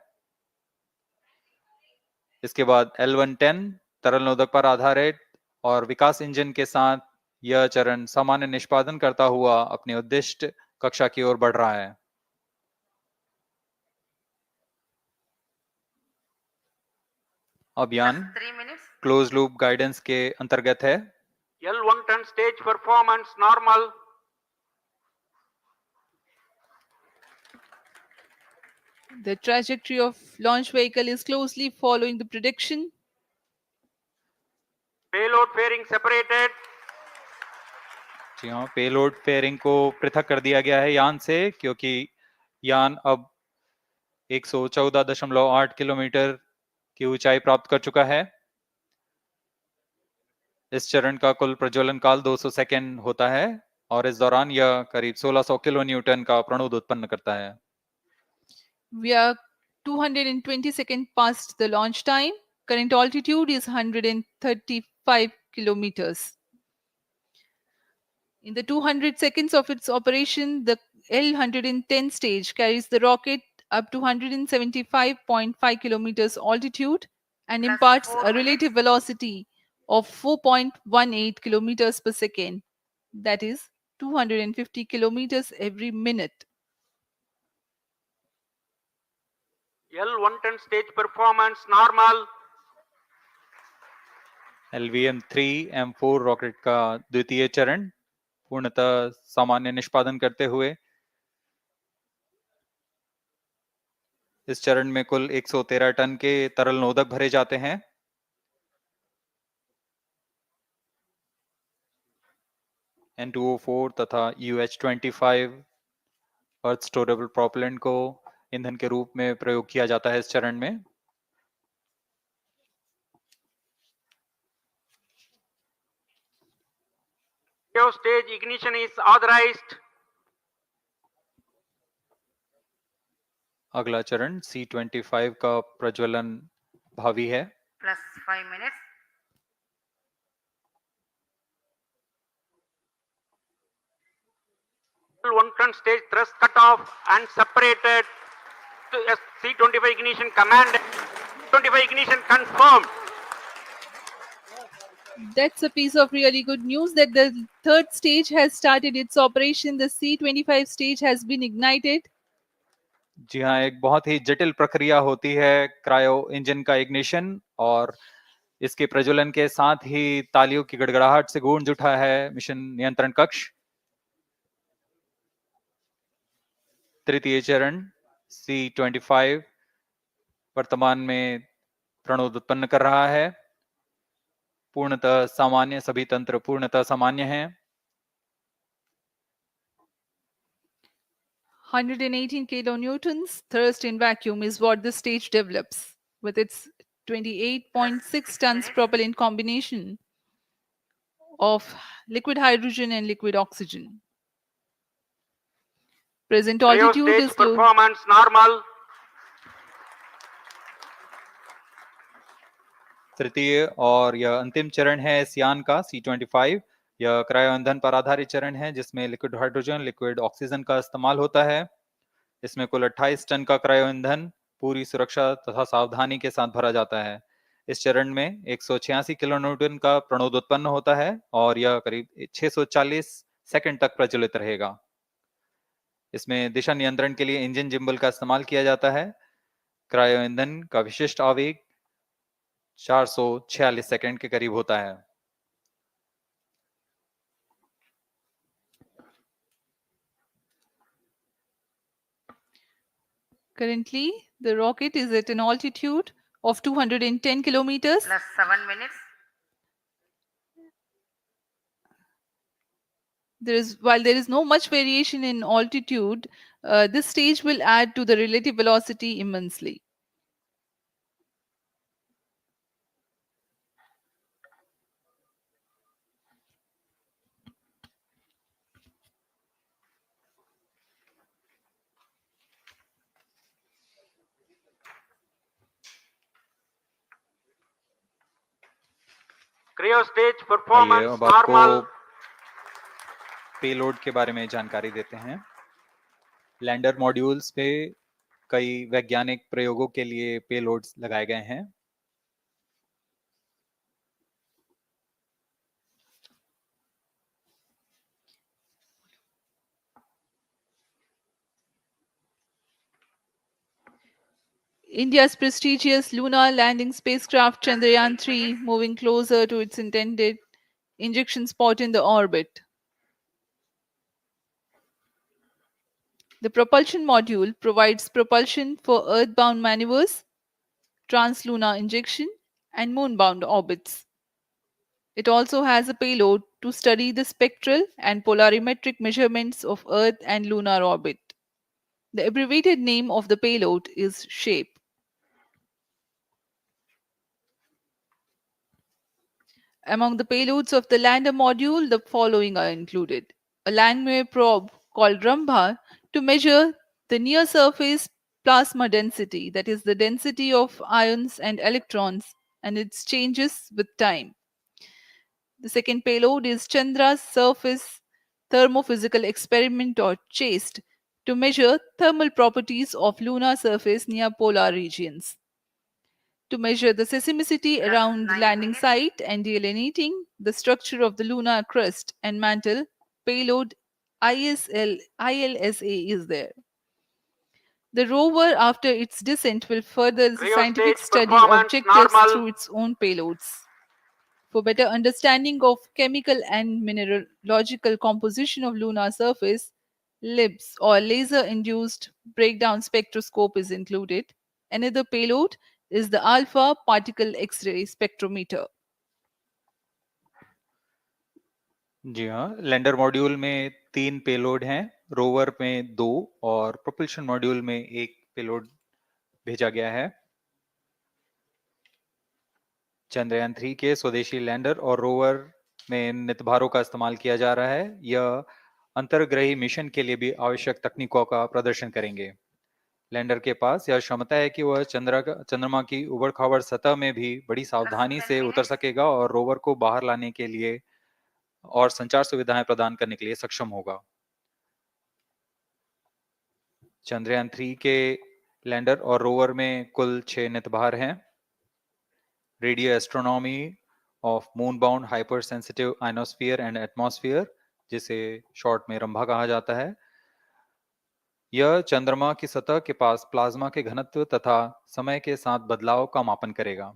इसके बाद L110 तरल नोदक पर आधारित और विकास इंजन के साथ यह चरण सामान्य निष्पादन करता हुआ अपने उद्दिष्ट कक्षा की ओर बढ़ रहा है। अभियान क्लोज लूप गाइडेंस के अंतर्गत है। L110 stage performance normal. The trajectory of launch vehicle is closely following the prediction. Payload fairing separated. जी हाँ, पेलोड फेयरिंग को पृथक कर दिया गया है यान से, क्योंकि यान अब 114.8 किलोमीटर की ऊंचाई प्राप्त कर चुका है। इस चरण का कुल प्रज्वलन काल 200 सेकेंड होता है और इस दौरान यह करीब 1600 किलो न्यूटन का प्रणोद उत्पन्न करता है। We are 220 seconds past the launch time. Current altitude is 135 kilometers. In the 200 seconds of its operation, the L110 stage carries the rocket up to 175.5 kilometers altitude and imparts a relative velocity of 4.18 kilometers per second. That is 250 kilometers every minute. L110 stage performance normal. LVM-3 M4 rocket का द्वितीय चरण पूर्णतः सामान्य निष्पादन करते हुए इस चरण में कुल 113 टन के तरल नोदक भरे जाते हैं। N2O4 तथा UH-25 अर्थ स्टोरेबल प्रोपेलेंट को ईंधन के रूप में प्रयोग किया जाता है इस चरण में। Stage ignition is authorized. अगला चरण C-25 का प्रज्वलन भावी है। Plus 5 minutes. L110 stage thrust cut off and separated to C-25 ignition command. 25 ignition confirmed. That's a piece of really good news that the third stage has started its operation. The C-25 stage has been ignited. जी हाँ, एक बहुत ही जटिल प्रक्रिया होती है cryo engine का ignition और इसके प्रज्वलन के साथ ही तालियों की गड़गड़ाहट से गूंज उठा है मिशन नियंत्रण कक्ष। तृतीय चरण C25 वर्तमान में प्रणोद उत्पन्न कर रहा है। पूर्णतः सामान्य, सभी तंत्र पूर्णतः सामान्य हैं। 118 kilonewtons thrust in vacuum is what the stage develops with its 28.6 tons propellant combination of liquid hydrogen and liquid oxygen. Present altitude Cryostage is low. performance normal. तृतीय और यह अंतिम चरण है इस यान का C25। यह क्रायो ईंधन पर आधारित चरण है जिसमें लिक्विड हाइड्रोजन, लिक्विड ऑक्सीजन का इस्तेमाल होता है। इसमें कुल 28 टन का क्रायो ईंधन पूरी सुरक्षा तथा सावधानी के साथ भरा जाता है। इस चरण में 186 किलो न्यूटन का प्रणोद उत्पन्न होता है और यह करीब 640 सेकंड तक प्रज्वलित रहेगा। इसमें दिशा नियंत्रण के लिए इंजन जिम्बल का इस्तेमाल किया जाता है। क्रायो ईंधन का विशिष्ट आवेग 446 सेकंड के करीब होता है। Currently, the rocket is at an altitude of 210 kilometers. Plus 7 minutes. While there is no much variation in altitude, this stage will add to the relative velocity immensely. Cryostage आइए performance अब आपको normal. Payload के बारे में जानकारी देते हैं। Lander modules पे कई वैज्ञानिक प्रयोगों के लिए पेलोड्स लगाए गए हैं। India's prestigious lunar landing spacecraft Chandrayaan3 moving closer to its intended injection spot in the orbit. The propulsion module provides propulsion for Earth-bound maneuvers, translunar injection, and moon-bound orbits. It also has a payload to study the spectral and polarimetric measurements of Earth and lunar orbit. The abbreviated name of the payload is SHAPE. Among the payloads of the lander module, the following are included. A landwehr probe called Rambha to measure the near surface plasma density, that is, the density of ions and electrons, and its changes with time. The second payload is Chandra's surface thermophysical experiment, or CHASTE, to measure thermal properties of lunar surface near polar regions. To measure the seismicity Plus around the 9 landing minutes. site and delineating the structure of the lunar crust and mantle, payload ILSA is there. The rover, after its descent, will further the scientific Cryostage study performance objectives normal. through its own payloads. For better understanding of chemical and mineralogical composition of lunar surface, LIBS, or laser-induced breakdown spectroscope, is included. Another payload is the alpha particle X-ray spectrometer. जी हाँ, lander module में 3 payload हैं, rover में 2 और propulsion module में 1 payload भेजा गया है। चंद्रयान 3 के स्वदेशी लैंडर और रोवर में नितभारों का इस्तेमाल किया जा रहा है। यह अंतर्ग्रही मिशन के लिए भी आवश्यक तकनीकों का प्रदर्शन करेंगे। लैंडर के पास यह क्षमता है कि वह चंद्रमा की उबड़-खाबड़ सतह में भी बड़ी सावधानी से उतर सकेगा और रोवर को बाहर लाने के लिए और संचार सुविधाएं प्रदान करने के लिए सक्षम होगा। चंद्रयान 3 के लैंडर और रोवर में कुल 6 नितभार हैं। Radio astronomy of moon bound hyper sensitive ionosphere and atmosphere, जिसे शॉर्ट में रंभा कहा जाता है, यह चंद्रमा की सतह के पास प्लाज्मा के घनत्व तथा समय के साथ बदलाव का मापन करेगा।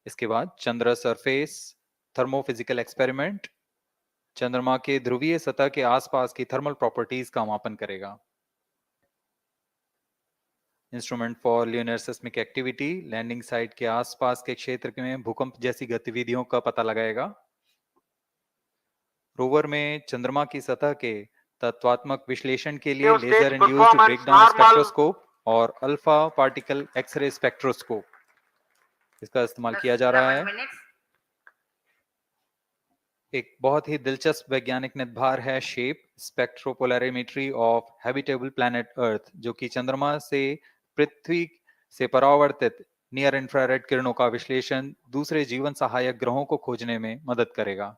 इसके बाद चंद्र सरफेस थर्मोफिजिकल एक्सपेरिमेंट चंद्रमा के ध्रुवीय सतह के आसपास की थर्मल प्रॉपर्टीज का मापन करेगा। Instrument for lunar seismic activity landing site के आसपास के क्षेत्र में भूकंप जैसी गतिविधियों का पता लगाएगा। रोवर में चंद्रमा की सतह के तत्वात्मक विश्लेषण के लिए लेजर इंड्यूस्ड ब्रेकडाउन स्पेक्ट्रोस्कोप और अल्फा पार्टिकल एक्सरे स्पेक्ट्रोस्कोप इसका इस्तेमाल किया जा रहा है। एक बहुत ही दिलचस्प वैज्ञानिक निर्धार है shape स्पेक्ट्रोपोलैरिमेट्री of habitable planet earth, जो कि चंद्रमा से पृथ्वी से परावर्तित नियर इंफ्रारेड किरणों का विश्लेषण दूसरे जीवन सहायक ग्रहों को खोजने में मदद करेगा।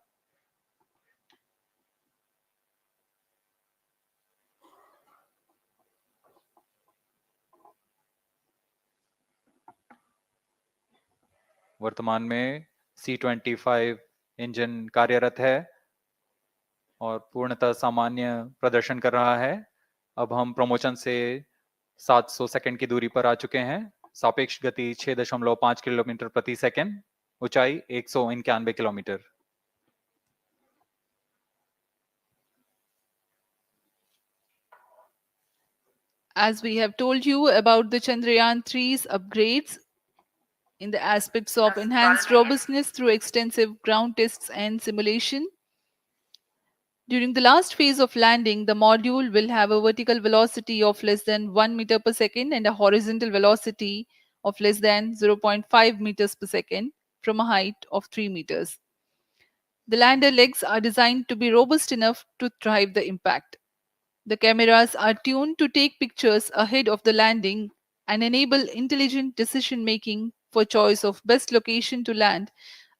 वर्तमान में C-25 इंजन कार्यरत है और पूर्णतः सामान्य प्रदर्शन कर रहा है। अब हम प्रमोशन से 700 सेकंड की दूरी पर आ चुके हैं। सापेक्ष गति 6.5 किलोमीटर प्रति सेकंड, ऊंचाई 191 kilometre. As we have told you about the Chandrayaan-3's upgrades in the aspects of enhanced robustness through extensive ground tests and simulation, during the last phase of landing, the module will have a vertical velocity of less than 1 meter per second and a horizontal velocity of less than 0.5 meters per second from a height of 3 meters. The lander legs are designed to be robust enough to thrive the impact. The cameras are tuned to take pictures ahead of the landing and enable intelligent decision making for choice of best location to land,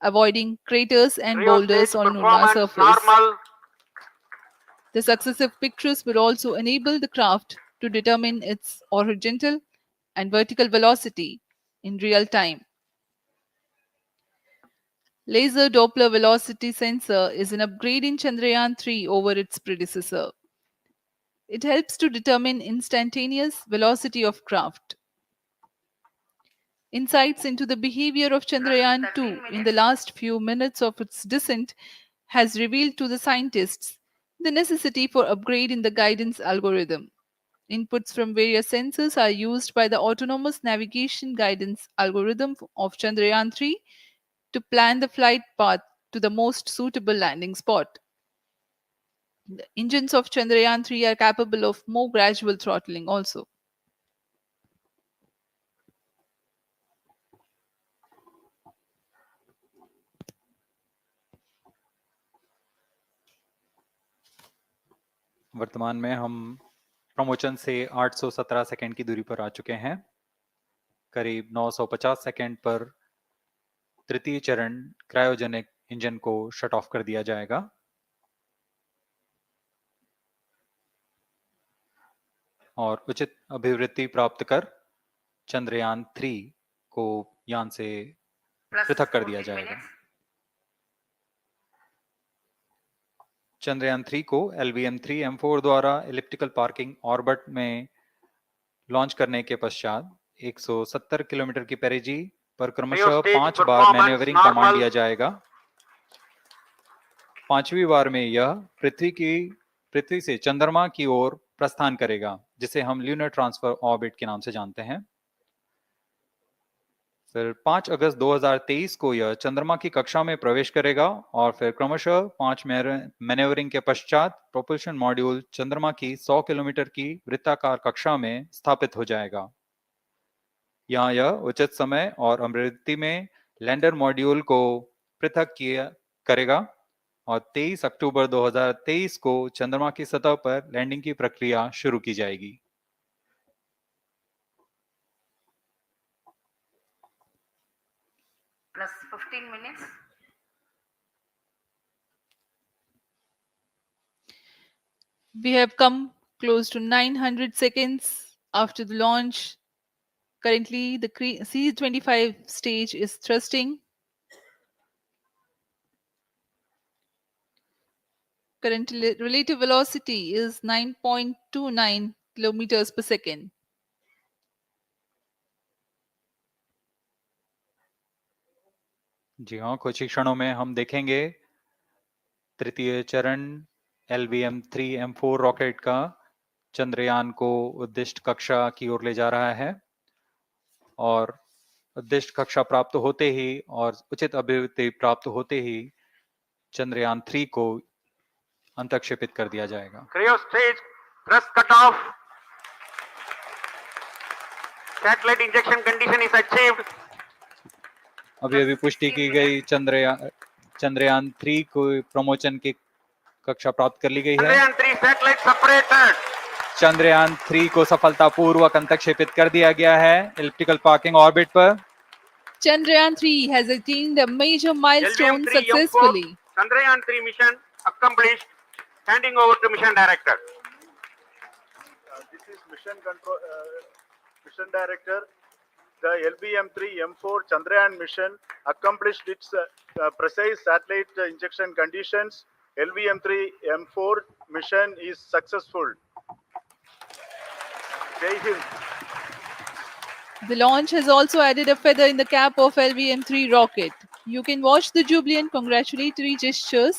avoiding craters and boulders on lunar surface. The successive pictures will also enable the craft to determine its horizontal and vertical velocity in real time. Laser Doppler velocity sensor is an upgrade in Chandrayaan-3 over its predecessor. It helps to determine instantaneous velocity of craft. Insights into the behavior of Chandrayaan-2 in the last few minutes of its descent has revealed to the scientists the necessity for upgrade in the guidance algorithm. Inputs from various sensors are used by the autonomous navigation guidance algorithm of Chandrayaan-3 to plan the flight path to the most suitable landing spot. The engines of Chandrayaan-3 are capable of more gradual throttling also. वर्तमान में हम promotion से 817 second की दूरी पर आ चुके हैं। करीब 950 सेकंड पर तृतीय चरण क्रायोजेनिक इंजन को शट ऑफ कर दिया जाएगा और उचित अभिवृद्धि प्राप्त कर चंद्रयान 3 को यान से पृथक कर दिया जाएगा। चंद्रयान 3 को LVM-3M4 द्वारा इलिप्टिकल पार्किंग ऑर्बिट में लॉन्च करने के पश्चात 170 किलोमीटर की पेरिजी पर क्रमशः 5 बार मैन्यूवरिंग कमांड दिया जाएगा। 5वीं बार में यह पृथ्वी से चंद्रमा की ओर प्रस्थान करेगा, जिसे हम ल्यूनर ट्रांसफर ऑर्बिट के नाम से जानते हैं। फिर 5 अगस्त 2023 को यह चंद्रमा की कक्षा में प्रवेश करेगा और फिर क्रमशः 5 मैन्यूवरिंग के पश्चात प्रोपल्शन मॉड्यूल चंद्रमा की 100 किलोमीटर की वृत्ताकार कक्षा में स्थापित हो जाएगा। यहाँ यह उचित समय और अभिवृद्धि में लैंडर मॉड्यूल को पृथक करेगा और 23 अक्टूबर 2023 को चंद्रमा की सतह पर लैंडिंग की प्रक्रिया शुरू की जाएगी। Plus 15 minutes. We have come close to 900 seconds after the launch. Currently, the C-25 stage is thrusting. Current relative velocity is 9.29 kilometers per second. जी हाँ, कुछ ही क्षणों में हम देखेंगे तृतीय चरण LVM-3M4 रॉकेट का चंद्रयान को उद्दिष्ट कक्षा की ओर ले जा रहा है। और उद्दिष्ट कक्षा प्राप्त होते ही और उचित अभिवृद्धि प्राप्त होते ही चंद्रयान 3 को अंतक्षेपित कर दिया जाएगा। Cryo stage thrust cutoff. Satellite injection condition is achieved. अभी पुष्टि की गई चंद्रयान 3 को प्रमोशन की कक्षा प्राप्त कर ली गई है। Chandrayaan 3 satellite separated. चंद्रयान 3 को सफलतापूर्वक अंतक्षेपित कर दिया गया है इलिप्टिकल पार्किंग ऑर्बिट पर। Chandrayaan 3 has attained a major milestone LVM-3 successfully. Chandrayaan 3 mission accomplished. Handing over to mission director. This is mission director. The LVM-3 M4 Chandrayaan mission accomplished its precise satellite injection conditions. LVM-3 M4 mission is successful. Jai Hind. The launch has also added a feather in the cap of LVM-3 rocket. You can watch the jubilant congratulatory gestures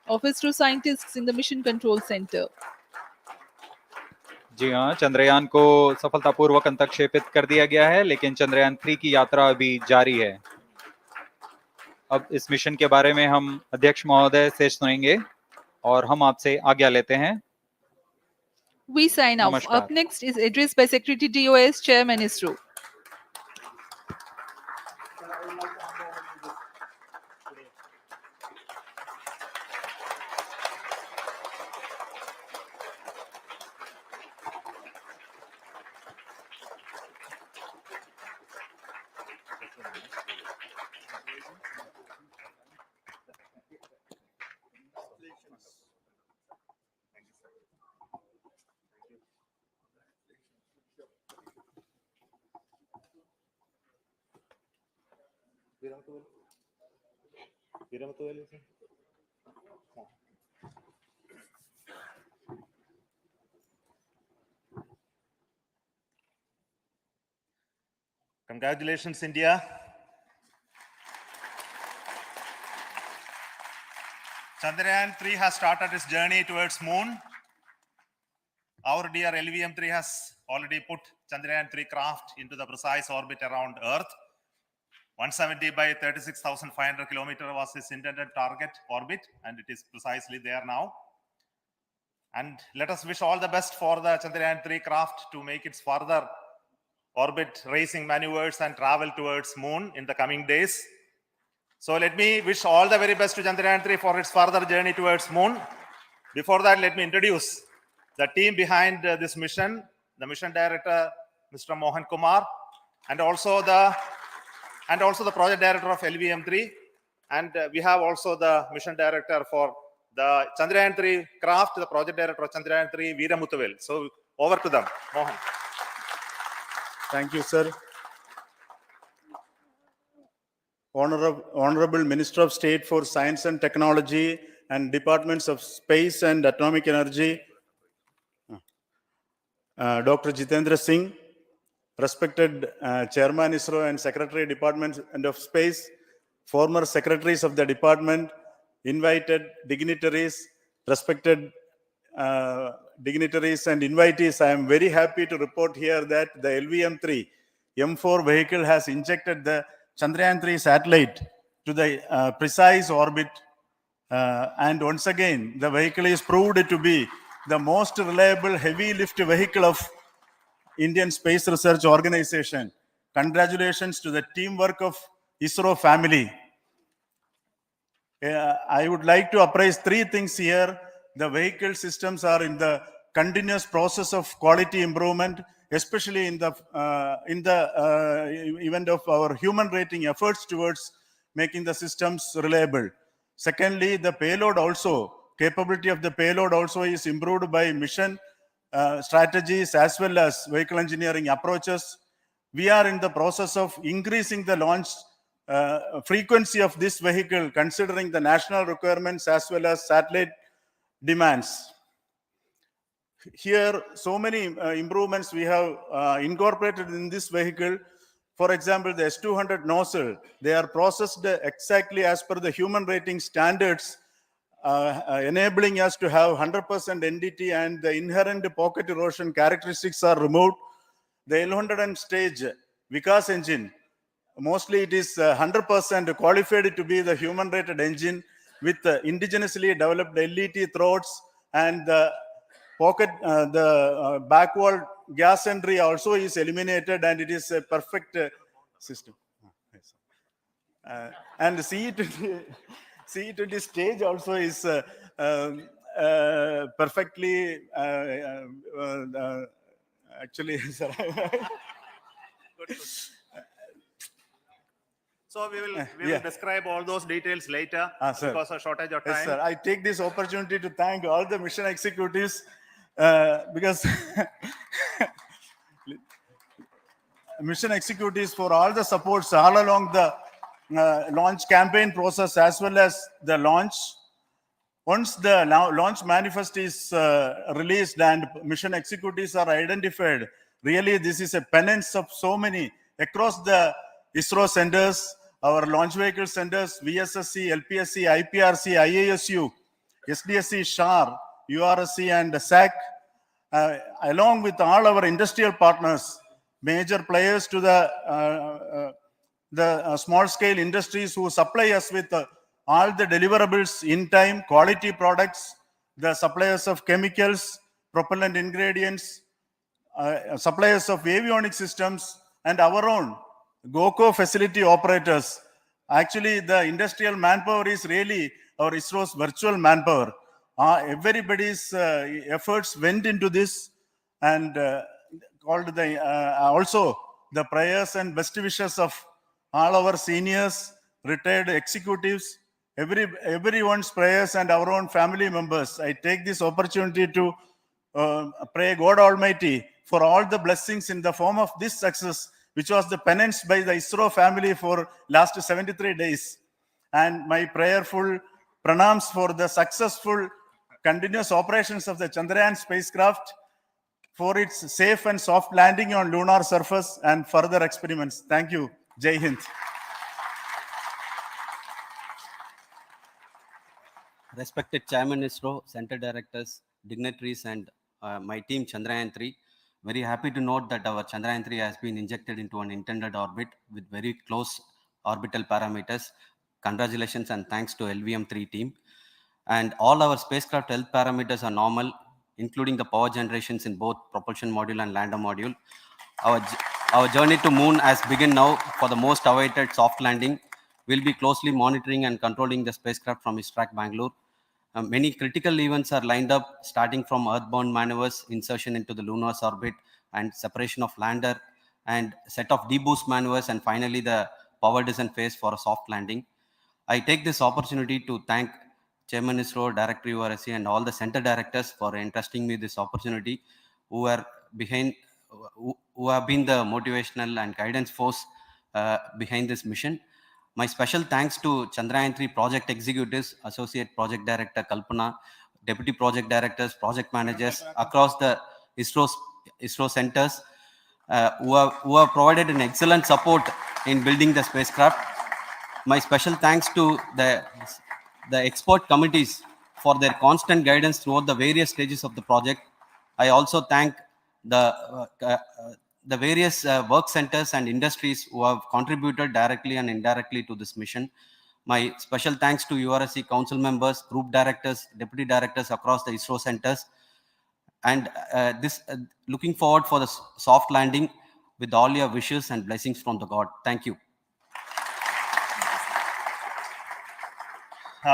of ISRO scientists in the Mission Control Center. जी हाँ, चंद्रयान को सफलतापूर्वक अंतक्षेपित कर दिया गया है, लेकिन चंद्रयान 3 की यात्रा अभी जारी है। अब इस मिशन के बारे में हम अध्यक्ष महोदय से सुनेंगे और हम आपसे आज्ञा लेते हैं। We sign off. Up next is address by Secretary DOS, Chairman ISRO. Congratulations, India. Chandrayaan 3 has started its journey towards moon. Our dear LVM-3 has already put Chandrayaan 3 craft into the precise orbit around Earth. 170 by 36,500 kilometers was its intended target orbit, and it is precisely there now. And let us wish all the best for the Chandrayaan 3 craft to make its further orbit racing maneuvers and travel towards moon in the coming days. So let me wish all the very best to Chandrayaan 3 for its further journey towards moon. Before that, let me introduce the team behind this mission, the mission director, Mr. Mohan Kumar, and also the project director of LVM-3. And we have also the mission director for the Chandrayaan 3 craft, the project director of Chandrayaan 3, Veera Muthuvel. So over to them, Mohan. Thank you, sir. Honorable Minister of State for Science and Technology and Departments of Space and Atomic Energy, Dr. Jitendra Singh, respected Chairman ISRO and Secretary Department of Space, former secretaries of the department, invited dignitaries, respected dignitaries and invitees. I am very happy to report here that the LVM-3 M4 vehicle has injected the Chandrayaan-3 satellite to the precise orbit. And once again, the vehicle is proved to be the most reliable heavy lift vehicle of Indian Space Research Organization. Congratulations to the teamwork of ISRO family. I would like to appraise three things here. The vehicle systems are in the continuous process of quality improvement, especially in the event of our human rating efforts towards making the systems reliable. Secondly, the payload also, capability of the payload also is improved by mission strategies as well as vehicle engineering approaches. We are in the process of increasing the launch frequency of this vehicle, considering the national requirements as well as satellite demands. Here, so many improvements we have incorporated in this vehicle. For example, the S200 nozzle, they are processed exactly as per the human rating standards, enabling us to have 100% NDT, and the inherent pocket erosion characteristics are removed. The L100 stage Vikas engine. Mostly it is 100% qualified to be the human-rated engine with indigenously developed LET throats, and the backward gas entry also is eliminated, and it is a perfect system. And CE20 stage also is perfectly actually, sir. So we will describe all those details later because of shortage of time. Yes, sir. I take this opportunity to thank all the mission executives because mission executives for all the supports all along the launch campaign process as well as the launch. Once the launch manifest is released and mission executives are identified, really this is a penance of so many across the ISRO centers, our launch vehicle centers, VSSC, LPSC, IPRC, IASU, SDSC, SHAR, URSC and SAC, along with all our industrial partners, major players to the small scale industries who supply us with all the deliverables in time, quality products, the suppliers of chemicals, propellant ingredients, suppliers of avionics systems, and our own GOCO facility operators. Actually, the industrial manpower is really our ISRO's virtual manpower. Everybody's efforts went into this, and called the also the prayers and best wishes of all our seniors, retired executives, everyone's prayers and our own family members. I take this opportunity to pray God Almighty for all the blessings in the form of this success, which was the penance by the ISRO family for last 73 days. And my prayerful pranams for the successful continuous operations of the Chandrayaan spacecraft, for its safe and soft landing on lunar surface and further experiments. Thank you. Jai Hind. Respected Chairman ISRO, Center Directors, dignitaries, and my team Chandrayaan3, very happy to note that our Chandrayaan3 has been injected into an intended orbit with very close orbital parameters. Congratulations and thanks to LVM3 team. And all our spacecraft health parameters are normal, including the power generations in both propulsion module and lander module. Our journey to moon has begun now for the most awaited soft landing. We'll be closely monitoring and controlling the spacecraft from ISRAC Bangalore. Many critical events are lined up, starting from earthbound maneuvers, insertion into the lunar orbit, and separation of lander, and set of deboost maneuvers, and finally the power descent phase for a soft landing. I take this opportunity to thank Chairman ISRO, Director URSC, and all the center directors for entrusting me this opportunity, who have been the motivational and guidance force behind this mission. My special thanks to Chandrayaan3 project executives, Associate Project Director Kalpana, Deputy Project Directors, Project Managers across the ISRO centers who have provided an excellent support in building the spacecraft. My special thanks to the expert committees for their constant guidance throughout the various stages of the project. I also thank the various work centers and industries who have contributed directly and indirectly to this mission. My special thanks to URSC council members, group directors, deputy directors across the ISRO centers, and looking forward for the soft landing with all your wishes and blessings from the God. Thank you.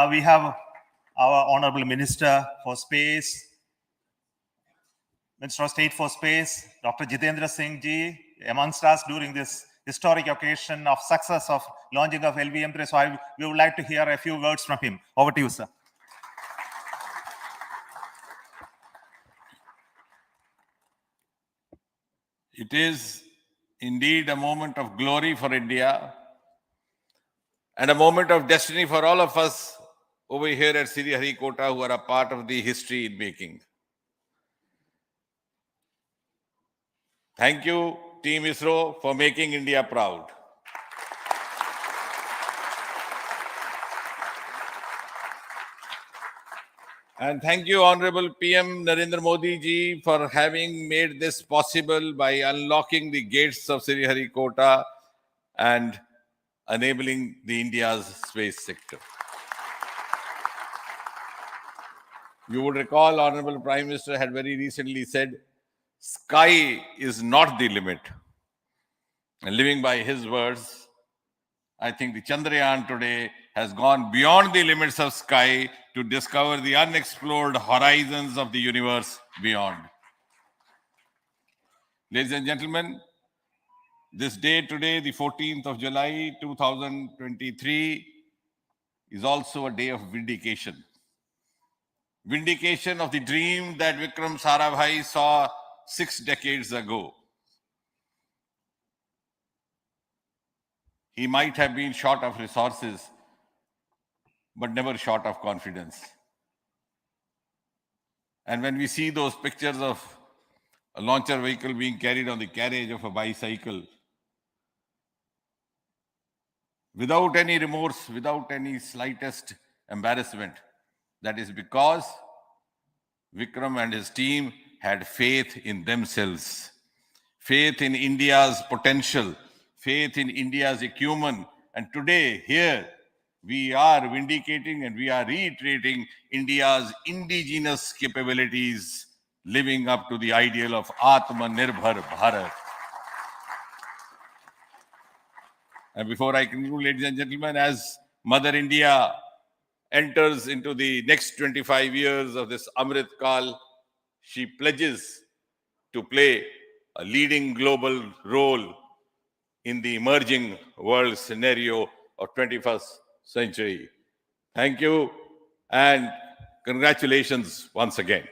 We have our Honorable Minister for Space, Minister of State for Space, Dr. Jitendra Singh ji, amongst us during this historic occasion of success of launching of LVM3. So we would like to hear a few words from him. Over to you, sir. It is indeed a moment of glory for India and a moment of destiny for all of us over here at Sriharikota who are a part of the history in making. Thank you, Team ISRO, for making India proud. And thank you, Honorable PM Narendra Modi ji, for having made this possible by unlocking the gates of Sriharikota and enabling the India's space sector. You would recall, Honorable Prime Minister had very recently said, sky is not the limit. And living by his words, I think the Chandrayaan today has gone beyond the limits of sky to discover the unexplored horizons of the universe beyond. Ladies and gentlemen, this day today, the 14th of July, 2023, is also a day of vindication. Vindication of the dream that Vikram Sarabhai saw 6 decades ago. He might have been short of resources, but never short of confidence. And when we see those pictures of a launcher vehicle being carried on the carriage of a bicycle, without any remorse, without any slightest embarrassment, that is because Vikram and his team had faith in themselves, faith in India's potential, faith in India's acumen. And today, here, we are vindicating and we are reiterating India's indigenous capabilities, living up to the ideal of Atmanirbhar Bharat. And before I conclude, ladies and gentlemen, as Mother India enters into the next 25 years of this Amrit Kal, she pledges to play a leading global role in the emerging world scenario of 21st century. Thank you and congratulations once again.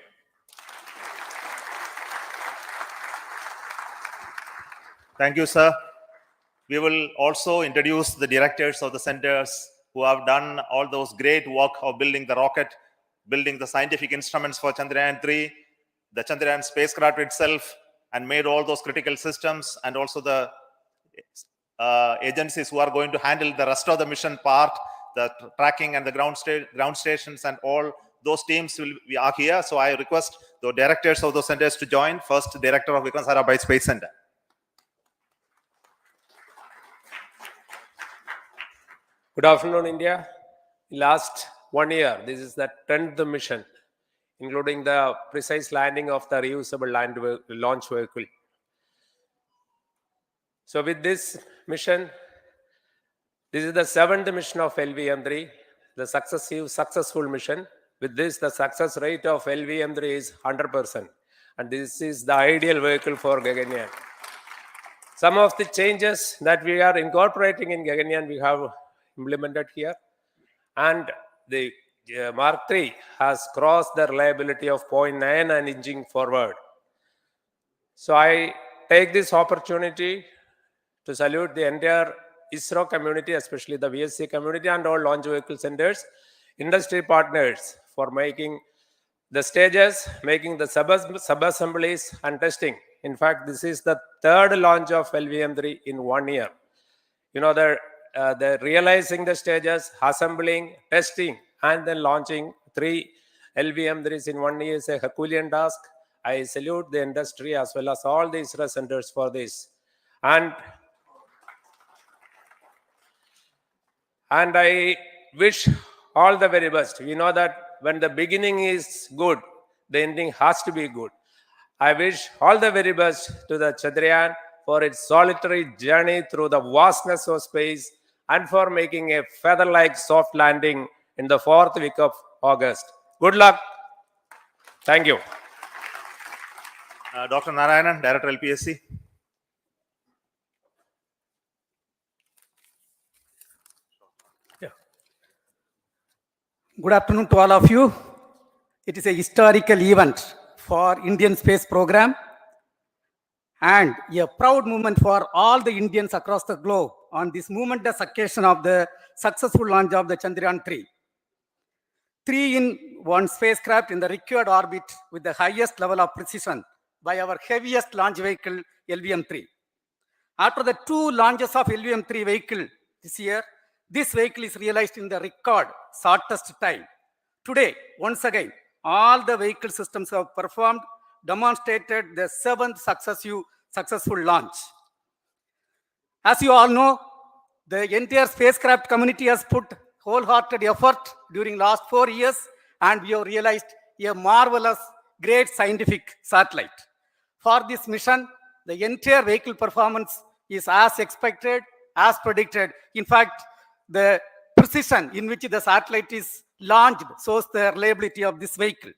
Thank you, sir. We will also introduce the directors of the centers who have done all those great work of building the rocket, building the scientific instruments for Chandrayaan-3, the Chandrayaan spacecraft itself, and made all those critical systems, and also the agencies who are going to handle the rest of the mission part, the tracking and the ground stations, and all those teams are here. So I request the directors of those centers to join. First, Director of Vikram Sarabhai Space Center. Good afternoon, India. Last 1 year, this is the 10th mission, including the precise landing of the reusable launch vehicle. So with this mission, this is the 7th mission of LVM-3, the successful mission. With this, the success rate of LVM-3 is 100%. And this is the ideal vehicle for Gaganyaan. Some of the changes that we are incorporating in Gaganyaan, we have implemented here. And the Mark III has crossed the reliability of 0.9 and inching forward. So I take this opportunity to salute the entire ISRO community, especially the VSC community and all launch vehicle centers, industry partners for making the stages, making the sub-assemblies and testing. In fact, this is the 3rd launch of LVM-3 in 1 year. You know, they're realizing the stages, assembling, testing, and then launching 3 LVM-3s in 1 year is a Herculean task. I salute the industry as well as all the ISRO centers for this. And I wish all the very best. We know that when the beginning is good, the ending has to be good. I wish all the very best to the Chandrayaan for its solitary journey through the vastness of space and for making a feather-like soft landing in the 4th week of August. Good luck. Thank you. Dr. Narayanan, Director LPSC. Good afternoon to all of you. It is a historical event for Indian space program and a proud moment for all the Indians across the globe on this momentous occasion of the successful launch of the Chandrayaan-3. 3-in-1 spacecraft in the required orbit with the highest level of precision by our heaviest launch vehicle, LVM-3. After the 2 launches of LVM-3 vehicle this year, this vehicle is realized in the record shortest time. Today, once again, all the vehicle systems have performed, demonstrated the 7th successful launch. As you all know, the entire spacecraft community has put wholehearted effort during last 4 years, and we have realized a marvelous, great scientific satellite. For this mission, the entire vehicle performance is as expected, as predicted. In fact, the precision in which the satellite is launched shows the reliability of this vehicle.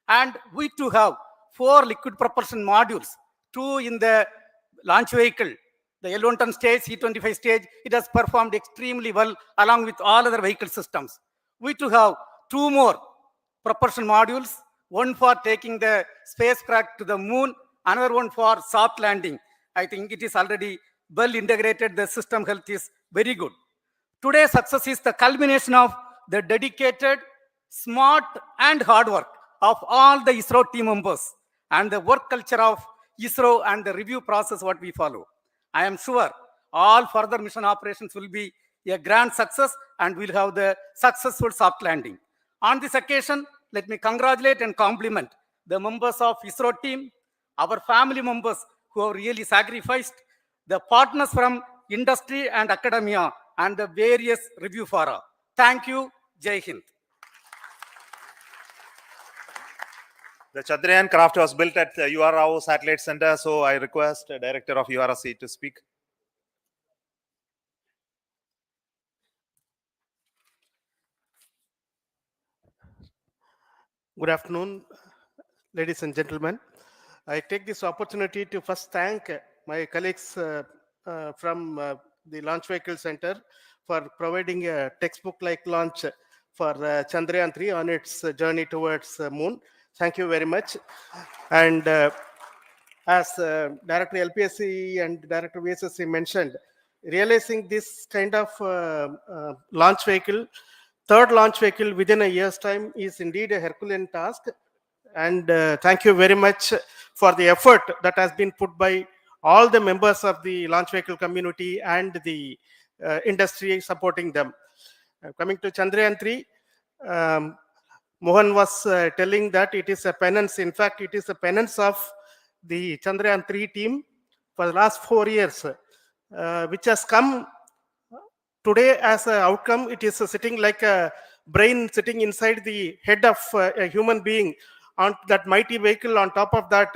And we too have 4 liquid propulsion modules, 2 in the launch vehicle. The L110 stage, C25 stage, it has performed extremely well along with all other vehicle systems. We too have 2 more propulsion modules, one for taking the spacecraft to the moon, another one for soft landing. I think it is already well integrated. The system health is very good. Today's success is the culmination of the dedicated, smart, and hard work of all the ISRO team members and the work culture of ISRO and the review process what we follow. I am sure all further mission operations will be a grand success and we'll have the successful soft landing. On this occasion, let me congratulate and compliment the members of ISRO team, our family members who have really sacrificed, the partners from industry and academia, and the various review fora. Thank you. Jai Hind. The Chandrayaan craft was built at the URO Satellite Center, so I request the Director of URC to speak. Good afternoon, ladies and gentlemen. I take this opportunity to first thank my colleagues from the Launch Vehicle Center for providing a textbook-like launch for Chandrayaan3 on its journey towards moon. Thank you very much. And as Director LPSC and Director VSSC mentioned, realizing this kind of launch vehicle, third launch vehicle within a year's time is indeed a Herculean task. And thank you very much for the effort that has been put by all the members of the launch vehicle community and the industry supporting them. Coming to Chandrayaan3, Mohan was telling that it is a penance. In fact, it is a penance of the Chandrayaan3 team for the last 4 years, which has come today as an outcome. It is sitting like a brain sitting inside the head of a human being on that mighty vehicle. On top of that,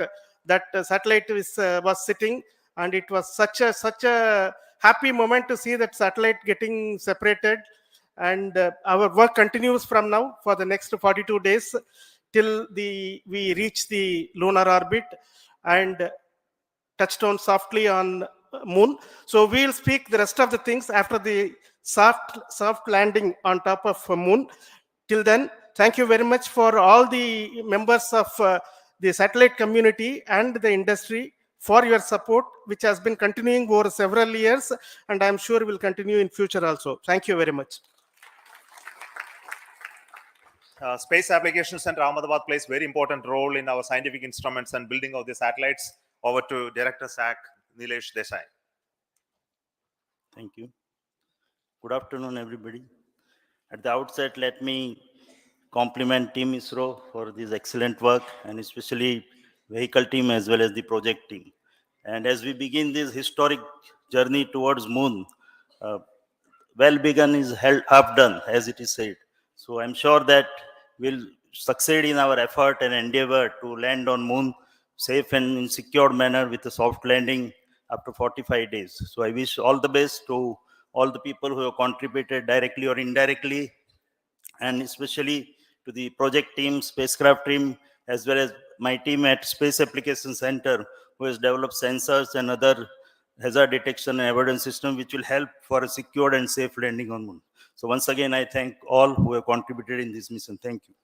that satellite was sitting, and it was such a happy moment to see that satellite getting separated. And our work continues from now for the next 42 days till we reach the lunar orbit and touch down softly on moon. So we'll speak the rest of the things after the soft landing on top of moon. Till then, thank you very much for all the members of the satellite community and the industry for your support, which has been continuing over several years, and I'm sure will continue in future also. Thank you very much. Space Applications Center Ahmedabad plays very important role in our scientific instruments and building of the satellites. Over to Director SAC, Nilesh Desai. Thank you. Good afternoon, everybody. At the outset, let me compliment Team ISRO for this excellent work, and especially vehicle team as well as the project team. And as we begin this historic journey towards moon, well begun is half done, as it is said. So I'm sure that we'll succeed in our effort and endeavor to land on moon safe and in secured manner with a soft landing after 45 days. So I wish all the best to all the people who have contributed directly or indirectly, and especially to the project team, spacecraft team, as well as my team at Space Applications Center, who has developed sensors and other hazard detection and avoidance system, which will help for a secured and safe landing on moon. So once again, I thank all who have contributed in this mission. Thank you.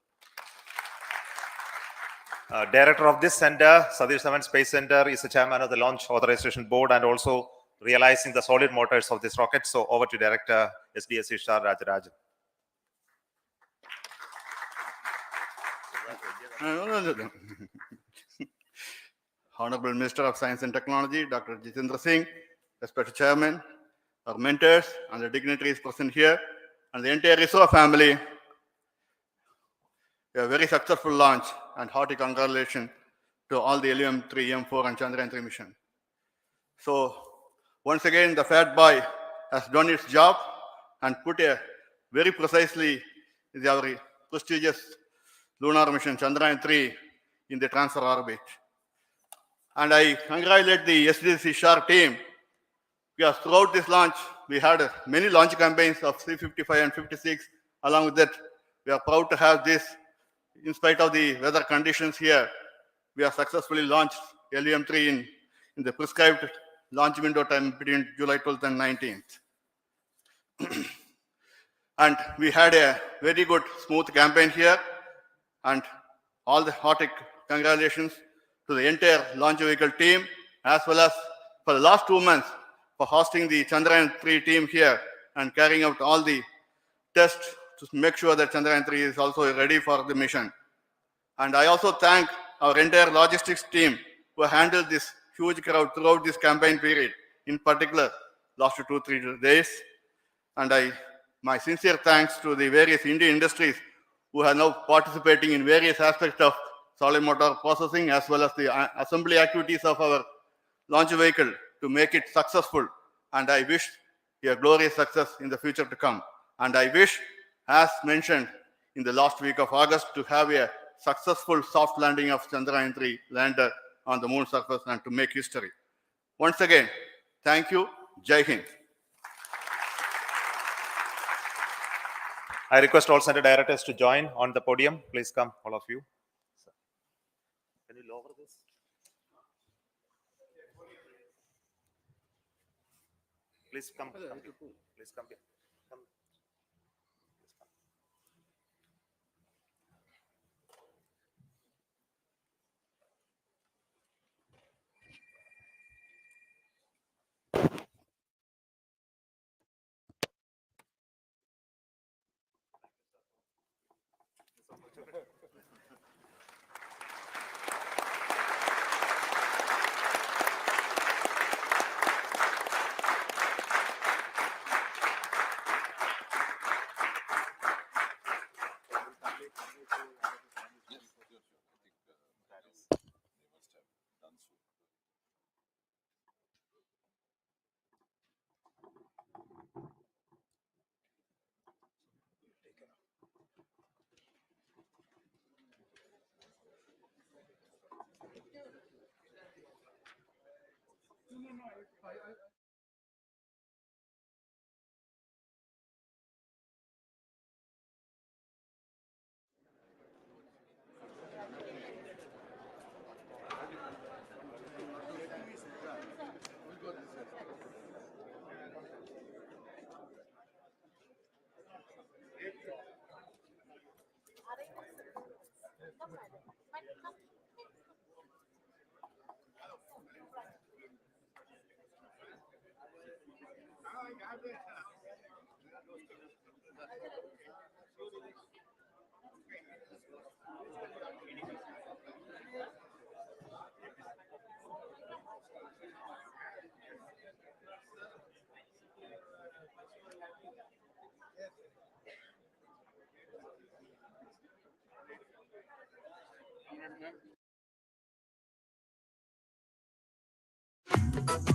Director of this center, Satish Dhawan Space Center, is the chairman of the Launch Authorization Board and also realizing the solid motors of this rocket. So over to Director SDSC Shah Rajarajan. Honorable Minister of Science and Technology, Dr. Jitendra Singh, respected Chairman, our mentors and the dignitaries present here, and the entire ISRO family. a very successful launch, and hearty congratulations to all the LVM-3, M4 and Chandrayaan-3 mission. So once again, the Fat Boy has done its job and put a very precisely our prestigious lunar mission Chandrayaan-3 in the transfer orbit. And I congratulate the SDC SHAR team, because throughout this launch, we had many launch campaigns of C-55 and 56. Along with that, we are proud to have this. In spite of the weather conditions here, we have successfully launched LVM-3 in the prescribed launch window time between July 12th and 19th. And we had a very good, smooth campaign here. And all the hearty congratulations to the entire launch vehicle team, as well as for the last 2 months for hosting the Chandrayaan-3 team here and carrying out all the tests to make sure that Chandrayaan-3 is also ready for the mission. And I also thank our entire logistics team who handled this huge crowd throughout this campaign period, in particular last 2-3 days. And my sincere thanks to the various Indian industries who are now participating in various aspects of solid motor processing, as well as the assembly activities of our launch vehicle to make it successful. And I wish a glorious success in the future to come. And I wish, as mentioned in the last week of August, to have a successful soft landing of Chandrayaan-3 lander on the moon surface and to make history. Once again, thank you. Jai Hind. I request all center directors to join on the podium. Please come, all of you. Can you lower this? Please come. Please come here. Come.